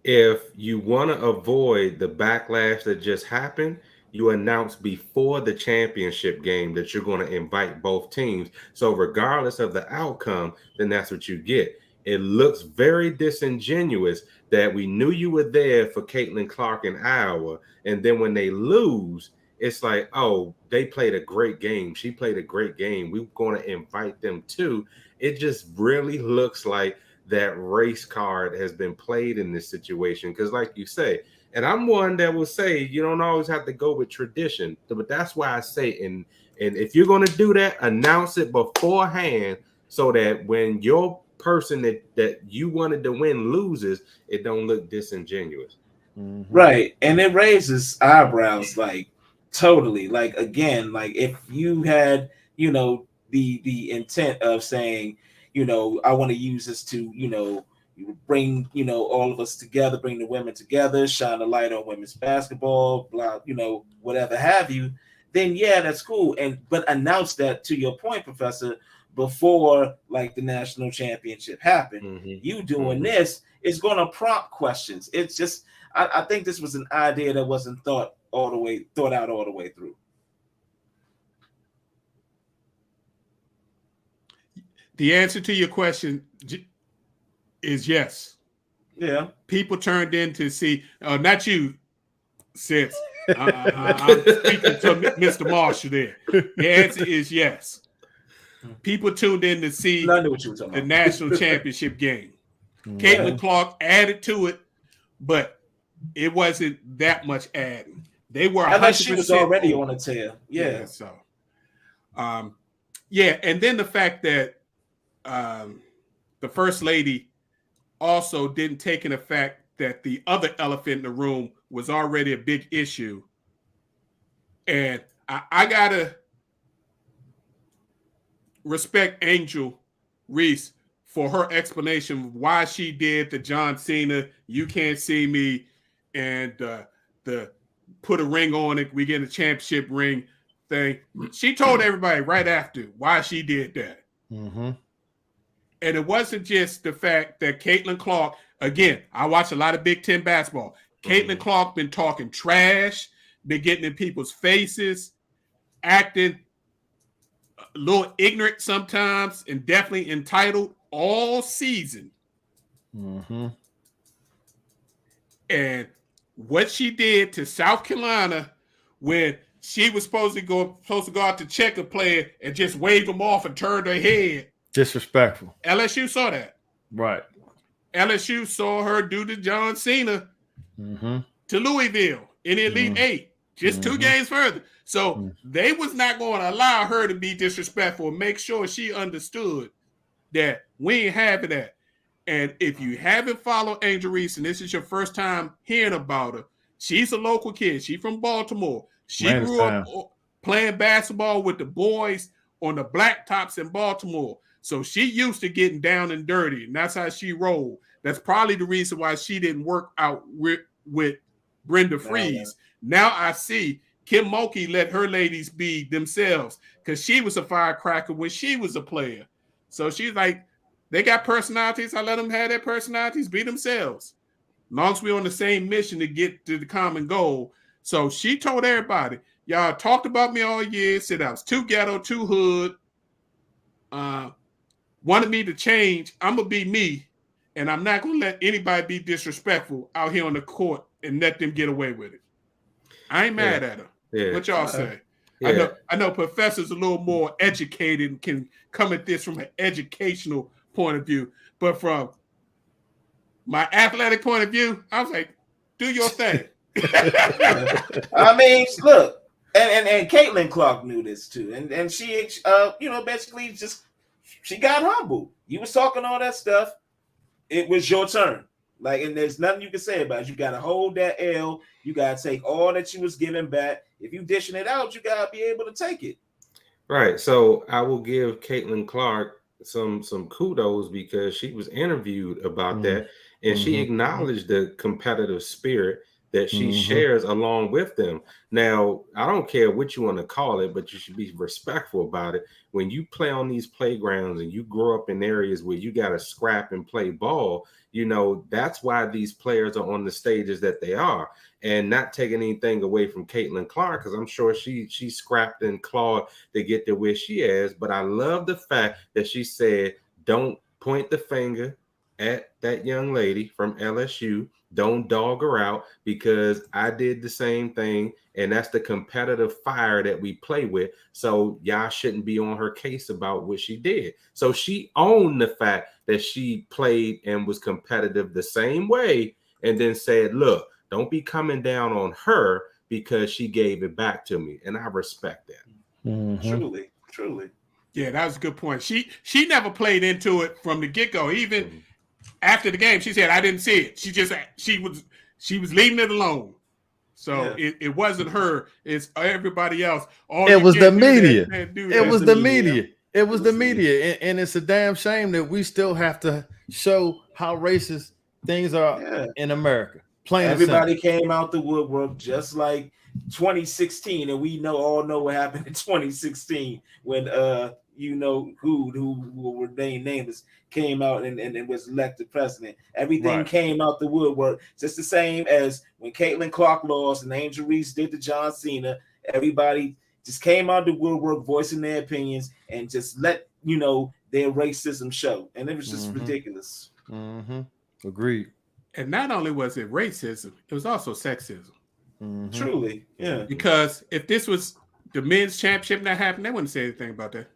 if you want to avoid the backlash that just happened, you announce before the championship game that you're going to invite both teams. So regardless of the outcome, then that's what you get. It looks very disingenuous that we knew you were there for Caitlin Clark in Iowa, and then when they lose, it's like, oh, they played a great game. She played a great game. We're going to invite them too. It just really looks like that race card has been played in this situation. Because like you say, and I'm one that will say you don't always have to go with tradition, but that's why I say, and if you're going to do that, announce it beforehand so that when your person that you wanted to win loses, it don't look disingenuous. Right. And it raises eyebrows, like totally. Like, again, like if you had, the intent of saying, I want to use this to, bring, all of us together, bring the women together, shine a light on women's basketball, blah, whatever have you, then yeah, that's cool. But announce that, to your point, Professor, before like the national championship happened. Mm-hmm. You doing this is going to prompt questions. It's just, I think this was an idea that wasn't thought out all the way through. The answer to your question is yes. Yeah. People turned in to see, not you, Sis. I'm speaking to Mr. Marshall there. The answer is yes. People tuned in to see the national championship game. Caitlin Clark added to it, but it wasn't that much adding. They were 100%. She was already on a tear. Yeah. So, and then the fact that the First Lady also didn't take in the fact that the other elephant in the room was already a big issue. And I gotta respect Angel Reese for her explanation of why she did the John Cena, you can't see me, and the put a ring on it, we get a championship ring thing. She told everybody right after why she did that. Mm-hmm. And it wasn't just the fact that Caitlin Clark, again, I watch a lot of Big Ten basketball. Caitlin Clark been talking trash, been getting in people's faces, acting a little ignorant sometimes, and definitely entitled all season. Mm-hmm. And what she did to South Carolina when she was supposed to go out to check a player and just wave them off and turn their head. Disrespectful. LSU saw that. Right. LSU saw her do the John Cena mm-hmm. to Louisville in the Elite Eight, just 2 games further. So they was not going to allow her to be disrespectful and make sure she understood that we ain't having that. And if you haven't followed Angel Reese and this is your first time hearing about her, she's a local kid. She's from Baltimore. She grew up playing basketball with the boys on the blacktops in Baltimore. So she used to getting down and dirty, and that's how she rolled. That's probably the reason why she didn't work out with Brenda Freeze. Now I see Kim Mulkey let her ladies be themselves because she was a firecracker when she was a player. So she's like, they got personalities. I let them have their personalities, be themselves. As long as we're on the same mission to get to the common goal. So she told everybody, y'all talked about me all year, said I was too ghetto, too hood, wanted me to change. I'm going to be me, and I'm not going to let anybody be disrespectful out here on the court and let them get away with it. I ain't mad at her. Yeah. What y'all say? Yeah. I know Professor's a little more educated and can come at this from an educational point of view, but from my athletic point of view, I was like, do your thing. I mean, look, and Caitlin Clark knew this too, and she, basically just she got humbled. You was talking all that stuff. It was your turn. Like, and there's nothing you can say about it. You got to hold that L. You got to take all that you was giving back. If you dishing it out, you got to be able to take it. Right. So I will give Caitlin Clark some kudos because she was interviewed about that, and she acknowledged the competitive spirit that she shares along with them. Now, I don't care what you want to call it, but you should be respectful about it. When you play on these playgrounds and you grow up in areas where you got to scrap and play ball, that's why these players are on the stages that they are. And not taking anything away from Caitlin Clark, because I'm sure she scrapped and clawed to get to where she is. But I love the fact that she said, don't point the finger at that young lady from LSU. Don't dog her out because I did the same thing. And that's the competitive fire that we play with. So y'all shouldn't be on her case about what she did. So she owned the fact that she played and was competitive the same way. And then said, look, don't be coming down on her because she gave it back to me. And I respect that. Truly. Yeah, that was a good point. She never played into it from the get-go. Even after the game, she said, I didn't see it. She was leaving it alone. So it wasn't her. It's everybody else. It was the media. It was the media. It was the media, and it's a damn shame that we still have to show how racist things are in America. Plain everybody came out the woodwork just like 2016, and we all know what happened in 2016 when who were nameless came out and was elected president. Everything came out the woodwork, just the same as when Caitlin Clark lost and Angel Reese did to John Cena. Everybody just came out the woodwork, voicing their opinions, and just let their racism show, and it was just ridiculous. Agreed. And not only was it racism, it was also sexism. Truly, yeah. Because if this was the men's championship that happened, they wouldn't say anything about that.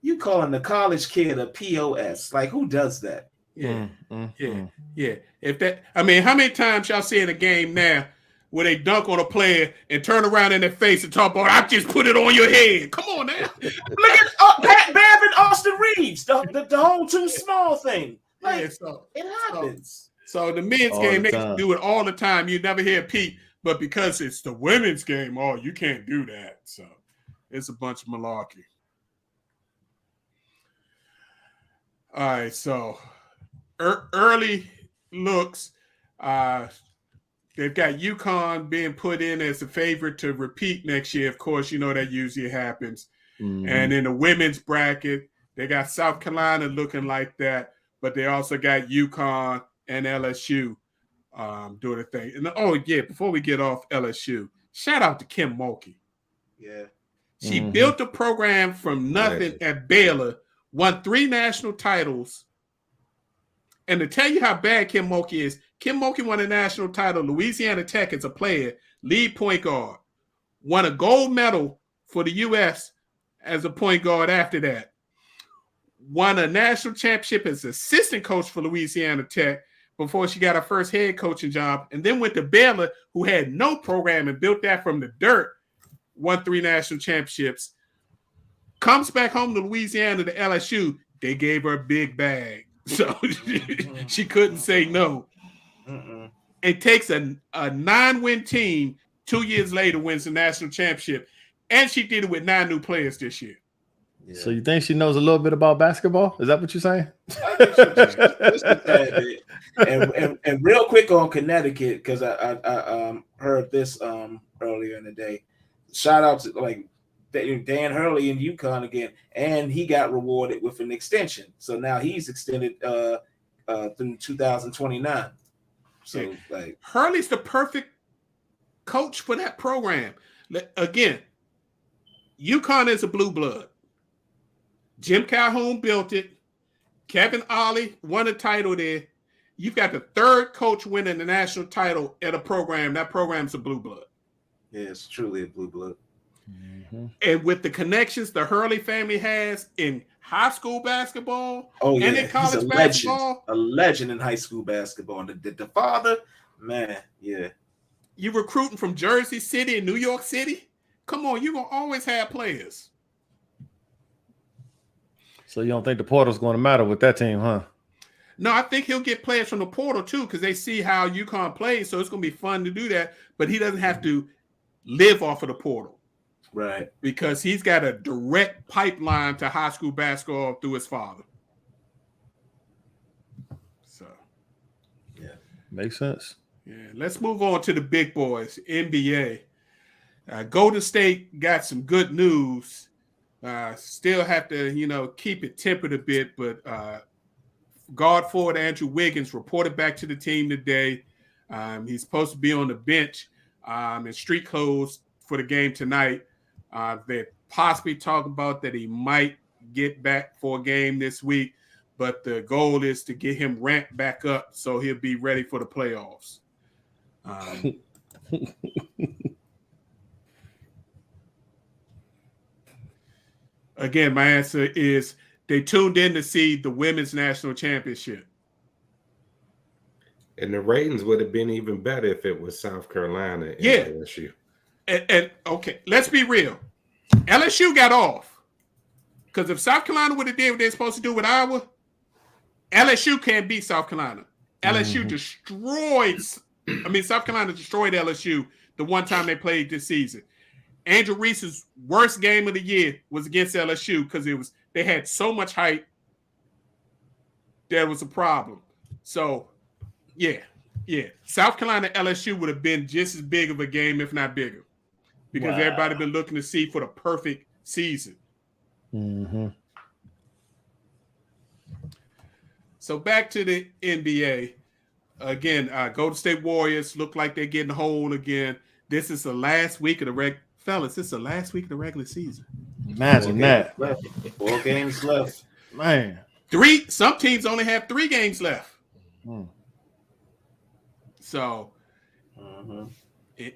You calling the college kid a POS? Like, who does that? Yeah. If that, I mean, how many times y'all see in a game now where they dunk on a player and turn around in their face and talk about, I just put it on your head. Come on now. Look at Pat Bev and Austin Reeves, the whole too small thing. Like, it happens. So the men's game, they can do it all the time. You never hear Pete, but because it's the women's game, you can't do that. So it's a bunch of malarkey. All right, so early looks, they've got UConn being put in as a favorite to repeat next year. Of course, that usually happens. And in the women's bracket, they got South Carolina looking like that, but they also got UConn and LSU doing a thing. And before we get off LSU, shout out to Kim Mulkey. Yeah. She built a program from nothing at Baylor, won 3 national titles. And to tell you how bad Kim Mulkey is, Kim Mulkey won a national title, Louisiana Tech as a player, lead point guard. Won a gold medal for the U.S. as a point guard after that. Won a national championship as assistant coach for Louisiana Tech before she got her first head coaching job. And then went to Baylor, who had no program and built that from the dirt. Won 3 national championships. Comes back home to Louisiana to LSU. They gave her a big bag. So she couldn't say no. It takes a 9-win team 2 years later, wins the national championship. And she did it with 9 new players this year. Yeah. So you think she knows a little bit about basketball? Is that what you're saying? And real quick on Connecticut, because I heard this earlier in the day. Shout out to Dan Hurley in UConn again, and he got rewarded with an extension. So now he's extended through 2029. So Hurley's the perfect coach for that program. Again, UConn is a blue blood. Jim Calhoun built it. Kevin Ollie won a title there. You've got the 3rd coach winning the national title at a program. That program's a blue blood. Yeah, it's truly a blue blood. And with the connections the Hurley family has in high school basketball and in college basketball. A legend in high school basketball. And the father, man, yeah. You recruiting from Jersey City and New York City? Come on, you're going to always have players. So you don't think the portal's going to matter with that team, huh? No, I think he'll get players from the portal too because they see how UConn plays, so it's going to be fun to do that. But he doesn't have to live off of the portal. Right. Because he's got a direct pipeline to high school basketball through his father. So, yeah. Makes sense. Yeah. Let's move on to the big boys, NBA. Golden State got some good news. Still have to, keep it tempered a bit, but guard forward Andrew Wiggins reported back to the team today. He's supposed to be on the bench in street clothes for the game tonight. They're possibly talking about that he might get back for a game this week, but the goal is to get him ramped back up so he'll be ready for the playoffs. Again, my answer is they tuned in to see the women's national championship. And the ratings would have been even better if it was South Carolina and LSU. And okay, let's be real. LSU got off. Because if South Carolina would have did what they're supposed to do with Iowa, LSU can't beat South Carolina. LSU South Carolina destroyed LSU the one time they played this season. Angel Reese's worst game of the year was against LSU because it was they had so much hype that was a problem. So, yeah. South Carolina LSU would have been just as big of a game, if not bigger, because everybody been looking to see for the perfect season. Mm-hmm. So back to the NBA. Again, Golden State Warriors look like they're getting whole again. This is the last week of the fellas. This is the last week of the regular season. Imagine that. 4 games left. Man. Some teams only have 3 games left. So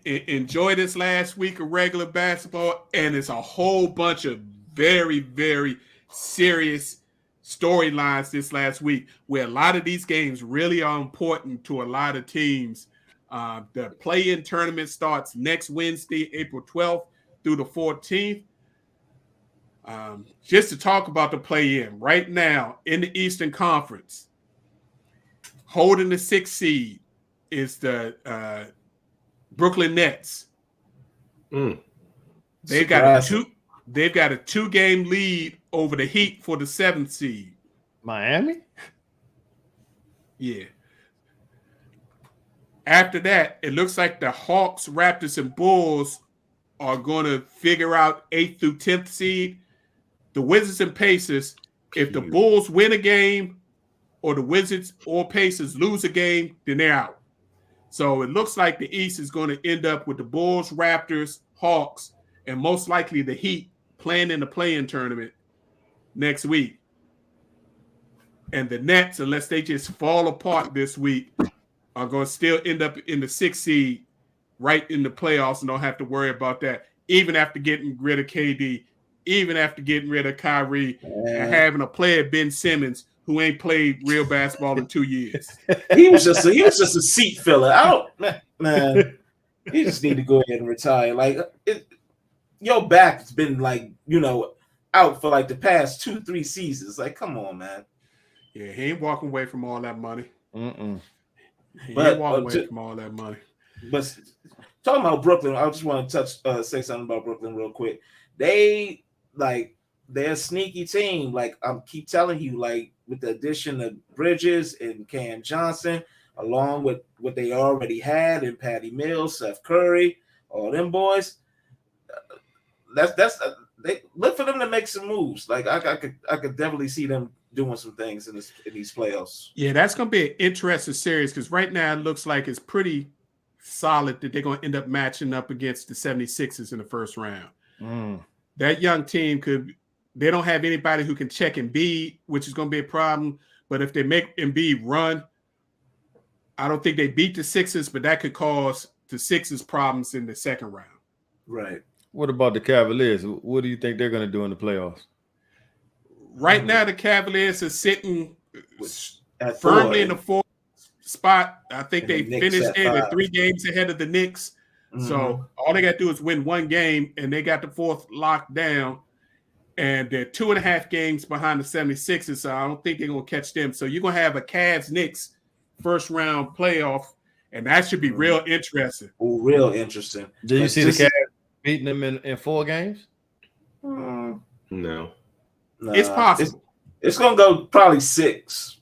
enjoy this last week of regular basketball, and it's a whole bunch of very, very serious storylines this last week where a lot of these games really are important to a lot of teams. The play-in tournament starts next Wednesday, April 12th through the 14th. Just to talk about the play-in, right now in the Eastern Conference, holding the 6th seed is the Brooklyn Nets. They've got a 2-game lead over the Heat for the 7th seed. Miami? Yeah. After that, it looks like the Hawks, Raptors, and Bulls are going to figure out 8th through 10th seed. The Wizards and Pacers, if the Bulls win a game or the Wizards or Pacers lose a game, then they're out. So it looks like the East is going to end up with the Bulls, Raptors, Hawks, and most likely the Heat playing in the play-in tournament next week. And the Nets, unless they just fall apart this week, are going to still end up in the 6th seed right in the playoffs and don't have to worry about that, even after getting rid of KD, even after getting rid of Kyrie, and having a player, Ben Simmons, who ain't played real basketball in 2 years. He was just a seat filler. Man, he just need to go ahead and retire. Like, your back's been out for like the past 2-3 seasons. Like, come on, man. Yeah, he ain't walking away from all that money. He ain't But walking away from all that money. But talking about Brooklyn, I just want to say something about Brooklyn real quick. They're a sneaky team. Like, I keep telling you, like, with the addition of Bridges and Cam Johnson, along with what they already had in Patty Mills, Seth Curry, all them boys. They look for them to make some moves. Like, I could definitely see them doing some things in these playoffs. Yeah, that's going to be an interesting series because right now it looks like it's pretty solid that they're going to end up matching up against the 76ers in the first round. That young team they don't have anybody who can check Embiid, which is going to be a problem. But if they make Embiid run, I don't think they beat the Sixers, but that could cause the Sixers problems in the second round. Right. What about the Cavaliers? What do you think they're going to do in the playoffs? Right now, the Cavaliers are sitting firmly in the 4th spot. I think they finished there. They're 3 games ahead of the Knicks. So all they got to do is win 1 game, and they got the 4th locked down. And they're 2.5 games behind the 76ers, so I don't think they're going to catch them. So you're going to have a Cavs-Knicks first-round playoff, and that should be real interesting. Oh, real interesting. Do you see the Cavs beating them in 4 games? No. It's possible. It's going to go probably 6.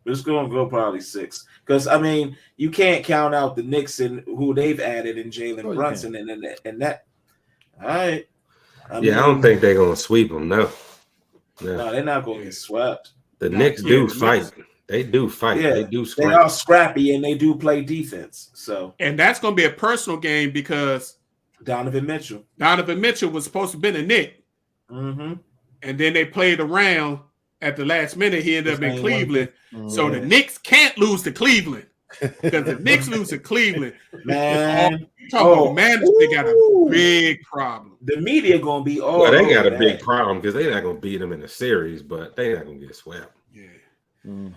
It's going to go probably 6. Because, I mean, you can't count out the Knicks and who they've added in Jalen Brunson and that. All right. I don't think they're going to sweep them, no. No, they're not going to get swept. The Knicks do fight. They do fight. Yeah, they do scrap. They are scrappy, and they do play defense. So, and that's going to be a personal game because Donovan Mitchell was supposed to have been a Knick. And then they played around at the last minute. He ended up in Cleveland. So the Knicks can't lose to Cleveland. Because the Knicks lose to Cleveland, man, they got a big problem. The media gonna be all. Well, they got a big problem because they're not gonna beat them in the series, but they're not gonna get swept. Yeah.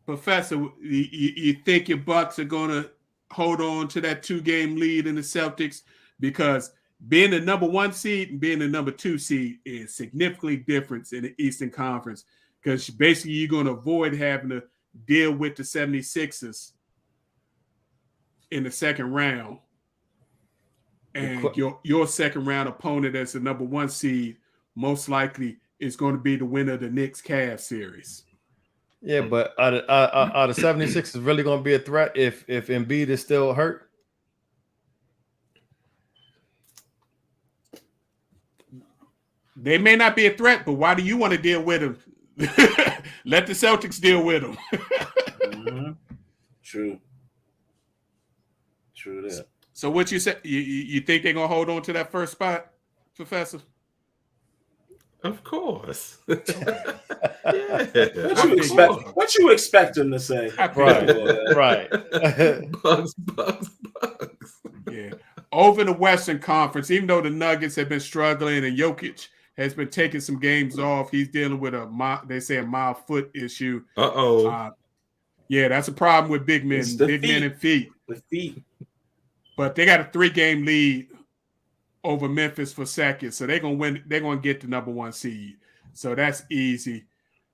Professor, you think your Bucks are gonna hold on to that 2-game lead in the Celtics? Because being the number 1 seed and being the number 2 seed is significantly different in the Eastern Conference. Because basically you're going to avoid having to deal with the 76ers in the second round. And your second round opponent as the number 1 seed most likely is going to be the winner of the Knicks Cavs series. Yeah, but are the 76ers really going to be a threat if Embiid is still hurt? They may not be a threat, but why do you want to deal with them? Let the Celtics deal with them. Mm-hmm. True that. So what you say? You think they're gonna hold on to that first spot, Professor? Of course. Yeah. What you expect them to say? Right. Bugs. Yeah. Over in the Western Conference, even though the Nuggets have been struggling and Jokic has been taking some games off, he's dealing with a mild foot issue. Yeah, that's a problem with big men and feet. The feet. But they got a 3-game lead over Memphis for second, so they're gonna win. They're gonna get the number 1 seed, so that's easy.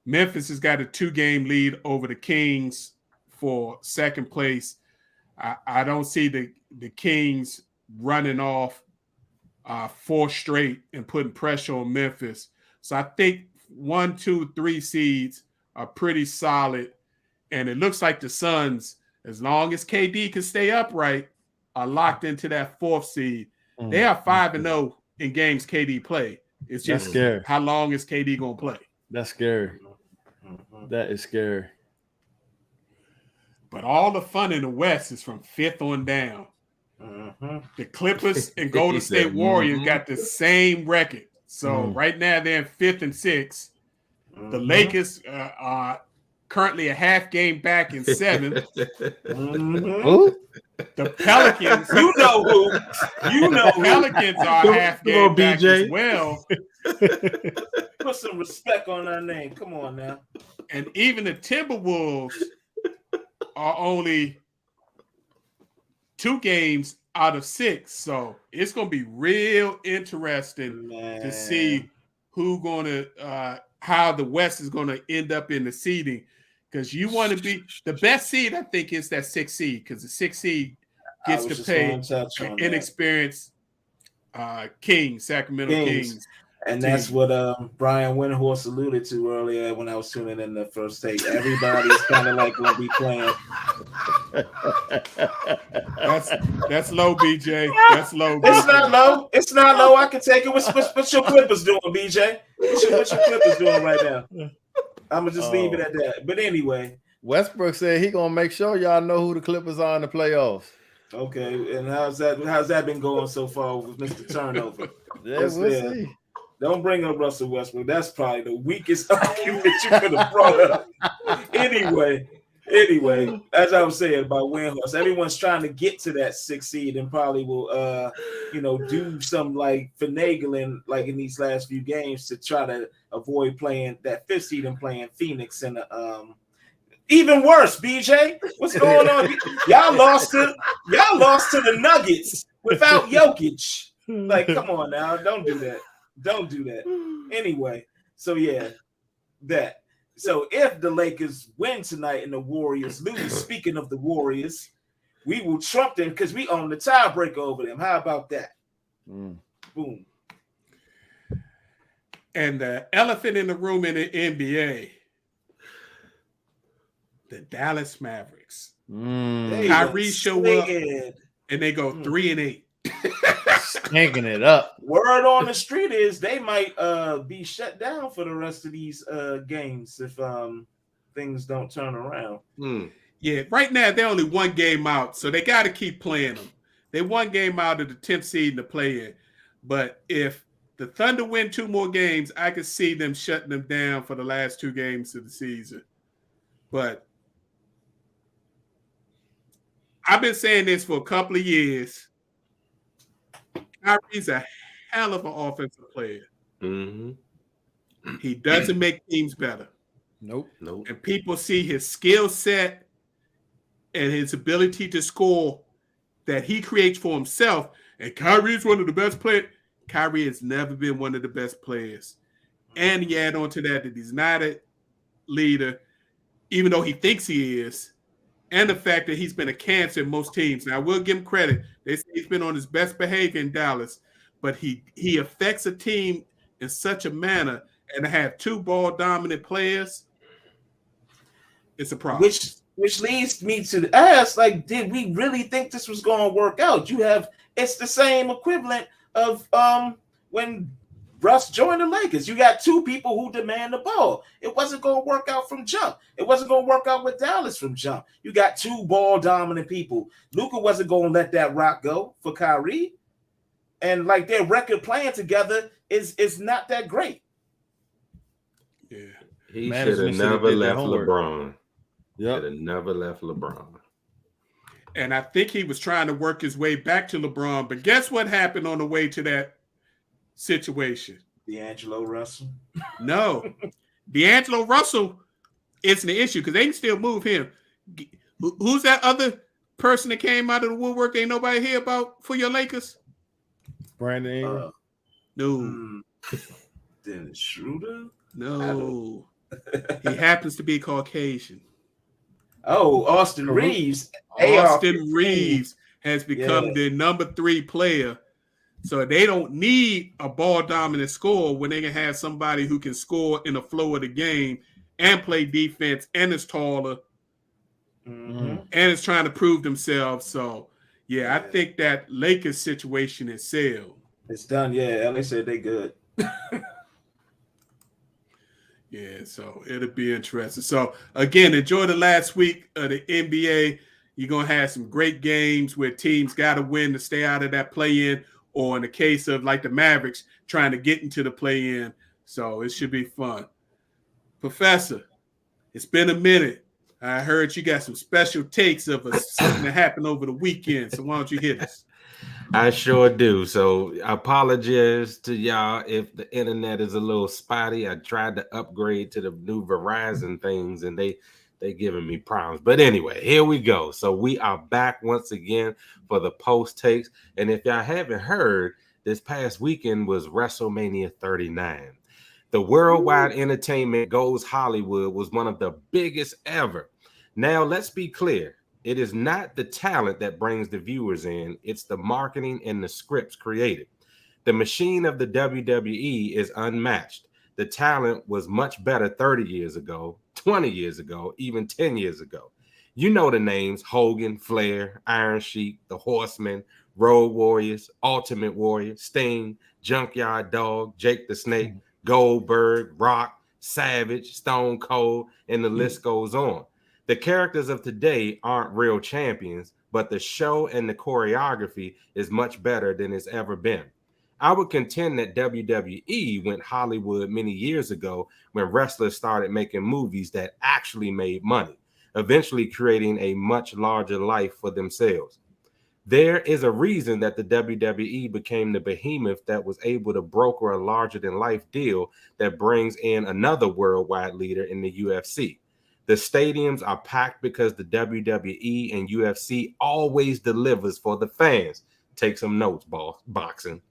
Memphis has got a 2-game lead over the Kings for second place. I don't see the Kings running off 4 straight and putting pressure on Memphis. So I think 1, 2, 3 seeds are pretty solid, and it looks like the Suns, as long as KD can stay upright, are locked into that 4th seed. They are 5-0 in games KD play. It's just scary. How long is KD gonna play? That's scary. That is scary. But all the fun in the West is from 5th on down. The Clippers and Golden State Warriors got the same record. So right now they're in 5th and 6th. The Lakers are currently a half game back in 7th. Who? The Pelicans, you know who? Pelicans are a half game back as well. Put some respect on our name. Come on now. And even the Timberwolves are only 2 games out of 6. So it's going to be real interesting to see how the West is going to end up in the seeding. Because you want to be the best seed, I think, is that 6th seed, because the 6th seed gets to pay inexperienced Sacramento Kings. And that's what Brian Windhorst alluded to earlier when I was tuning in the first take. Everybody's kind of like going to be playing. That's low, BJ. That's low. It's not low. It's not low. I can take it. What's your Clippers doing, BJ? What's your Clippers doing right now? I'm gonna just leave it at that. But anyway, Westbrook said he gonna make sure y'all know who the Clippers are in the playoffs. Okay, and how's that been going so far with Mr. Turnover? Yeah, we'll see. Don't bring up Russell Westbrook. That's probably the weakest argument you could have brought up. Anyway, as I was saying about Windhorst, everyone's trying to get to that 6th seed and probably will, do some like finagling like in these last few games to try to avoid playing that 5th seed and playing Phoenix and even worse. BJ, what's going on? Y'all lost to the Nuggets without Jokic. Like, come on now, don't do that. Anyway, so yeah, that. So if the Lakers win tonight and the Warriors lose, speaking of the Warriors, we will trump them because we own the tiebreaker over them. How about that? Boom. And the elephant in the room in the NBA, the Dallas Mavericks. Kyrie show up and they go 3-8. Stinking it up. Word on the street is they might be shut down for the rest of these games if things don't turn around. Yeah, right now they're only 1 game out, so they got to keep playing them. They 1 game out of the 10th seed in the play-in. But if the Thunder win 2 more games, I could see them shutting them down for the last 2 games of the season. But I've been saying this for a couple of years. Kyrie's a hell of an offensive player. He doesn't make teams better. Nope. And people see his skill set and his ability to score that he creates for himself. And Kyrie's one of the best players. Kyrie has never been one of the best players. And you add on to that he's not a leader, even though he thinks he is. And the fact that he's been a cancer in most teams. Now, I will give him credit. They say he's been on his best behavior in Dallas, but he affects a team in such a manner and to have 2 ball dominant players, it's a problem. Which leads me to ask, like, did we really think this was going to work out? It's the same equivalent of when Russ joined the Lakers. You got 2 people who demand the ball. It wasn't going to work out from jump. It wasn't going to work out with Dallas from jump. You got 2 ball dominant people. Luka wasn't going to let that rock go for Kyrie. And like their record playing together is not that great. Yeah. He should have never left LeBron. Should have never left LeBron. And I think he was trying to work his way back to LeBron. But guess what happened on the way to that situation? D'Angelo Russell. No. D'Angelo Russell isn't the issue because they can still move him. Who's that other person that came out of the woodwork ain't nobody hear about for your Lakers? Brandon Ingram? No. Dennis Schroeder? No. He happens to be Caucasian. Oh, Austin Reeves. Austin Reeves has become the number 3 player. So they don't need a ball dominant scorer when they can have somebody who can score in the flow of the game and play defense and is taller and is trying to prove themselves. So, I think that Lakers situation is sealed. It's done. Yeah, LA said they good. Yeah, so it'll be interesting. So, again, enjoy the last week of the NBA. You're going to have some great games where teams got to win to stay out of that play-in, or in the case of, like, the Mavericks, trying to get into the play-in. So it should be fun. Professor, it's been a minute. I heard you got some special takes of something that happened over the weekend. So why don't you hit us? I sure do. So I apologize to y'all if the internet is a little spotty. I tried to upgrade to the new Verizon things and they giving me problems. But anyway, here we go. So we are back once again for the post takes. And if y'all haven't heard, this past weekend was WrestleMania 39. The Worldwide Entertainment Goes Hollywood was one of the biggest ever. Now, let's be clear. It is not the talent that brings the viewers in. It's the marketing and the scripts created. The machine of the WWE is unmatched. The talent was much better 30 years ago, 20 years ago, even 10 years ago. You know the names: Hogan, Flair, Iron Sheik, The Horsemen, Road Warriors, Ultimate Warrior, Sting, Junkyard Dog, Jake the Snake, Goldberg, Rock, Savage, Stone Cold, and the list goes on. The characters of today aren't real champions, but the show and the choreography is much better than it's ever been. I would contend that WWE went Hollywood many years ago when wrestlers started making movies that actually made money, eventually creating a much larger life for themselves. There is a reason that the WWE became the behemoth that was able to broker a larger-than-life deal that brings in another worldwide leader in the UFC. The stadiums are packed because the WWE and UFC always delivers for the fans. Take some notes, boxing.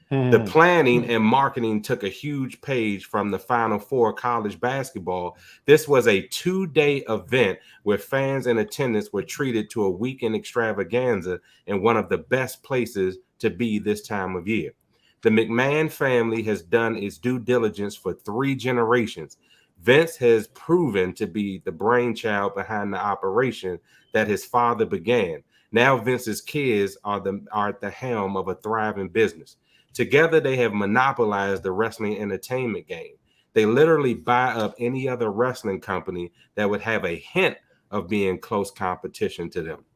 The planning and marketing took a huge page from the Final Four college basketball. This was a 2-day event where fans in attendance were treated to a weekend extravaganza in one of the best places to be this time of year. The McMahon family has done its due diligence for 3 generations. Vince has proven to be the brainchild behind the operation that his father began. Now Vince's kids are at the helm of a thriving business. Together, they have monopolized the wrestling entertainment game. They literally buy up any other wrestling company that would have a hint of being close competition to them.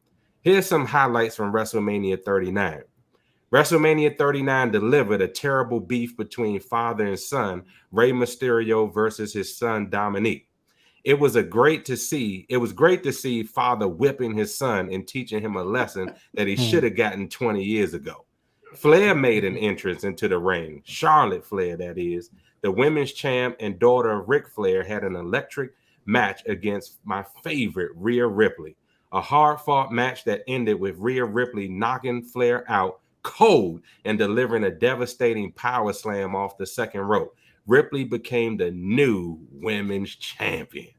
Here's some highlights from WrestleMania 39. WrestleMania 39 delivered a terrible beef between father and son, Rey Mysterio versus his son, Dominic. It was great to see father whipping his son and teaching him a lesson that he should have gotten 20 years ago. Flair made an entrance into the ring. Charlotte Flair, that is. The women's champ and daughter of Ric Flair had an electric match against my favorite, Rhea Ripley. A hard-fought match that ended with Rhea Ripley knocking Flair out cold and delivering a devastating power slam off the second rope. Ripley became the new women's champion.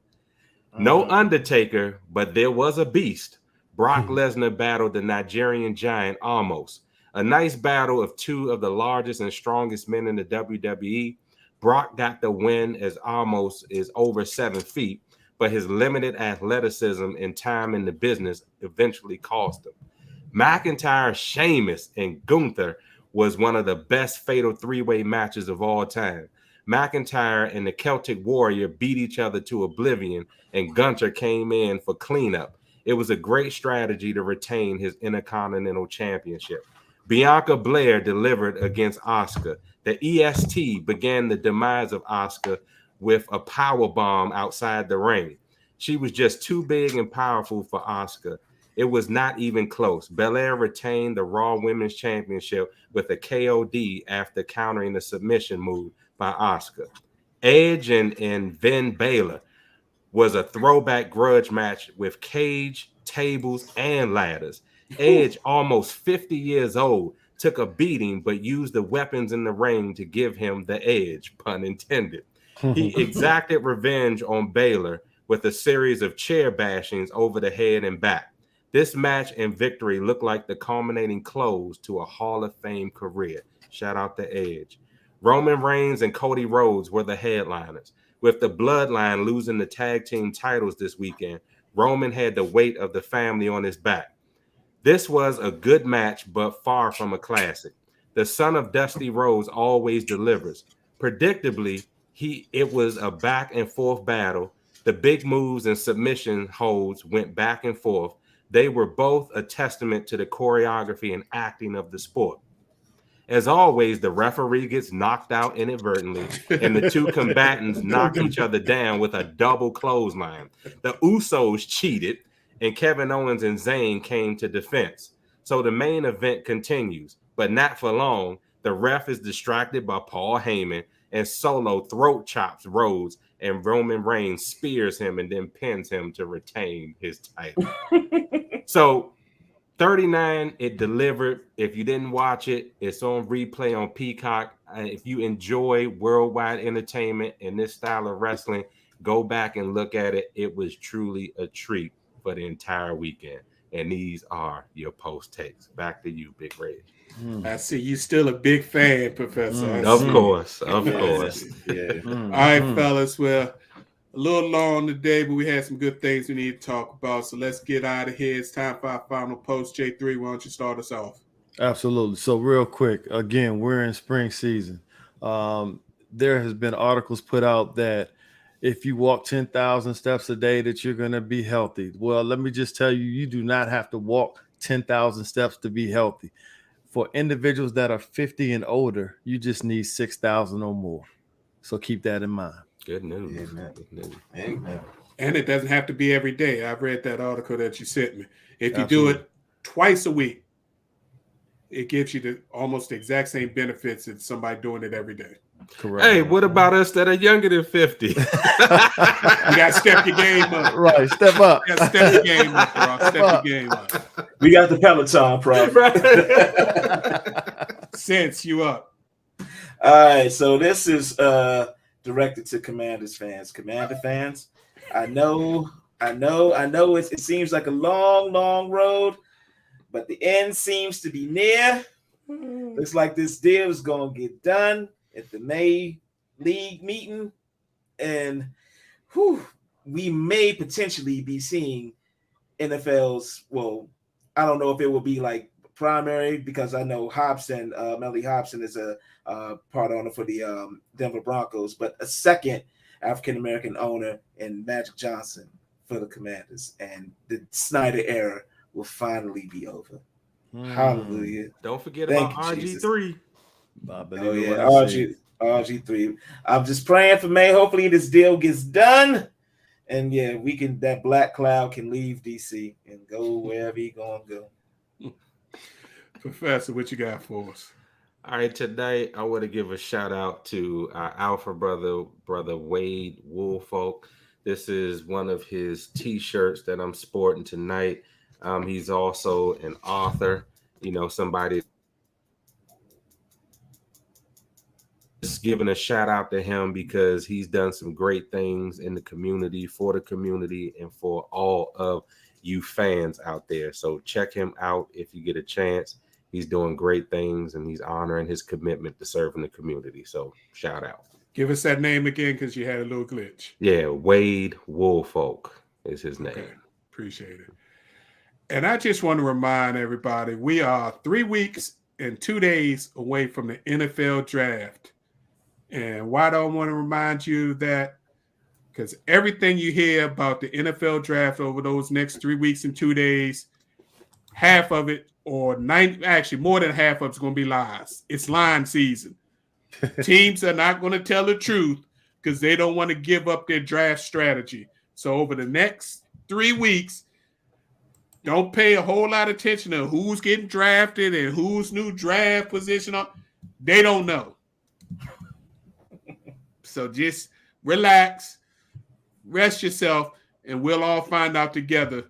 No Undertaker, but there was a beast. Brock Lesnar battled the Nigerian giant Almost. A nice battle of 2 of the largest and strongest men in the WWE. Brock got the win as almost is over 7 feet, but his limited athleticism and time in the business eventually cost him. McIntyre, Sheamus, and Gunther was one of the best fatal three-way matches of all time. McIntyre and the Celtic Warrior beat each other to oblivion, and Gunther came in for cleanup. It was a great strategy to retain his Intercontinental Championship. Bianca Belair delivered against Asuka. The EST began the demise of Asuka with a power bomb outside the ring. She was just too big and powerful for Asuka. It was not even close. Belair retained the Raw Women's Championship with a KOD after countering the submission move by Asuka. Edge and Finn Balor was a throwback grudge match with cage, tables, and ladders. Edge, almost 50 years old, took a beating but used the weapons in the ring to give him the edge, pun intended. He exacted revenge on Balor with a series of chair bashings over the head and back. This match and victory looked like the culminating close to a Hall of Fame career. Shout out to Edge. Roman Reigns and Cody Rhodes were the headliners. With the Bloodline losing the tag team titles this weekend, Roman had the weight of the family on his back. This was a good match, but far from a classic. The son of Dusty Rhodes always delivers. Predictably, it was a back and forth battle. The big moves and submission holds went back and forth. They were both a testament to the choreography and acting of the sport. As always, the referee gets knocked out inadvertently, and the two combatants knock each other down with a double clothesline. The Usos cheated, and Kevin Owens and Zayn came to defense. So the main event continues, but not for long. The ref is distracted by Paul Heyman, and Solo throat chops Rhodes, and Roman Reigns spears him and then pins him to retain his title. So 39, it delivered. If you didn't watch it, it's on replay on Peacock. If you enjoy worldwide entertainment and this style of wrestling, go back and look at it. It was truly a treat for the entire weekend. And these are your post takes. Back to you, Big Red. I see you still a big fan, Professor. Of course. Of course. Yeah. All right, fellas. Well, a little long today, but we had some good things we need to talk about. So let's get out of here. It's time for our final post. J3, why don't you start us off? Absolutely. So real quick, again, we're in spring season. There has been articles put out that if you walk 10,000 steps a day, that you're going to be healthy. Well, let me just tell you, you do not have to walk 10,000 steps to be healthy. For individuals that are 50 and older, you just need 6,000 or more. So keep that in mind. Good news. Amen. Good news. Amen. And it doesn't have to be every day. I've read that article that you sent me. If you do it twice a week, it gives you almost the exact same benefits as somebody doing it every day. Correct. Hey, what about us that are younger than 50? You got to step your game up. Right. Step up. You got to step your game up, bro. Step your game up. We got the Peloton, Prof. Sense you up. All right, so this is directed to Commanders fans. Commander fans, I know it seems like a long road, but the end seems to be near. Looks like this deal is going to get done at the May League meeting, and we may potentially be seeing NFL's, well, I don't know if it will be like primary, because I know Hobson, Melly Hobson is a part owner for the Denver Broncos, but a second African-American owner in Magic Johnson for the Commanders, and the Snyder era will finally be over. Hallelujah. Don't forget Thank about you, Jesus. RG3. Oh yeah, RG3. I'm just praying for May. Hopefully this deal gets done, and yeah, that black cloud can leave DC and go wherever he gonna go. Professor, what you got for us? All right, today I want to give a shout out to our alpha brother Wade Woolfolk. This is one of his t-shirts that I'm sporting tonight. He's also an author, somebody. Just giving a shout out to him because he's done some great things in the community, for the community, and for all of you fans out there. So check him out if you get a chance. He's doing great things, and he's honoring his commitment to serving the community. So shout out. Give us that name again because you had a little glitch. Yeah, Wade Woolfolk is his name. Okay, appreciate it. And I just want to remind everybody, we are 3 weeks and 2 days away from the NFL draft. And why do I want to remind you of that? Because everything you hear about the NFL draft over those next 3 weeks and 2 days, half of it, or actually more than half of it's going to be lies. It's line season. Teams are not going to tell the truth because they don't want to give up their draft strategy. So over the next 3 weeks, don't pay a whole lot of attention to who's getting drafted and whose new draft position. They don't know. So just relax, rest yourself, and we'll all find out together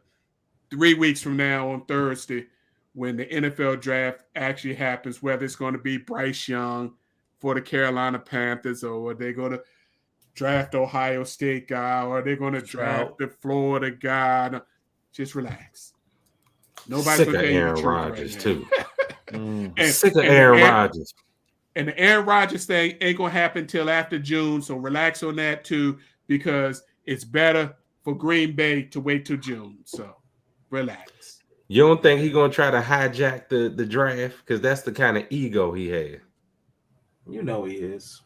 3 weeks from now on Thursday when the NFL draft actually happens, whether it's going to be Bryce Young for the Carolina Panthers, or they're going to draft Ohio State guy, or they're going to draft the Florida guy. Just relax. Nobody's Sick going of to tell you the Aaron truth Rodgers, right too. Sick of Aaron Rodgers. And the Aaron Rodgers thing ain't going to happen until after June, so relax on that too, because it's better for Green Bay to wait till June. So relax. You don't think he's going to try to hijack the draft? Because that's the kind of ego he had. You know he is.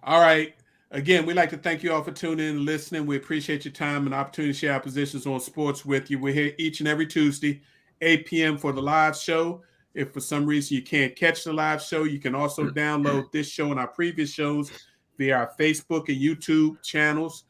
All right. Again, we'd like to thank you all for tuning in and listening. We appreciate your time and opportunity to share our positions on sports with you. We're here each and every Tuesday, 8 p.m. for the live show. If for some reason you can't catch the live show, you can also download this show and our previous shows via our Facebook and YouTube channels.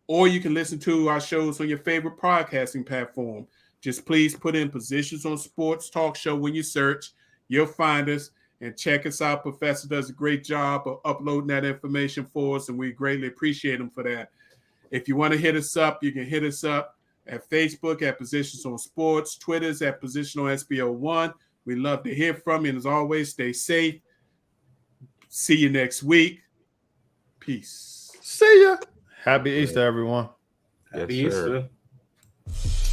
Or you can listen to our shows on your favorite podcasting platform. Just please put in Positions on Sports Talk Show when you search. You'll find us and check us out. Professor does a great job of uploading that information for us, and we greatly appreciate him for that. If you want to hit us up, you can hit us up at Facebook at Positions on Sports, Twitter's at Position on SBO1. We love to hear from you, and as always, stay safe. See you next week. Peace. See ya. Happy Easter, everyone. Happy Yes, sir. Easter.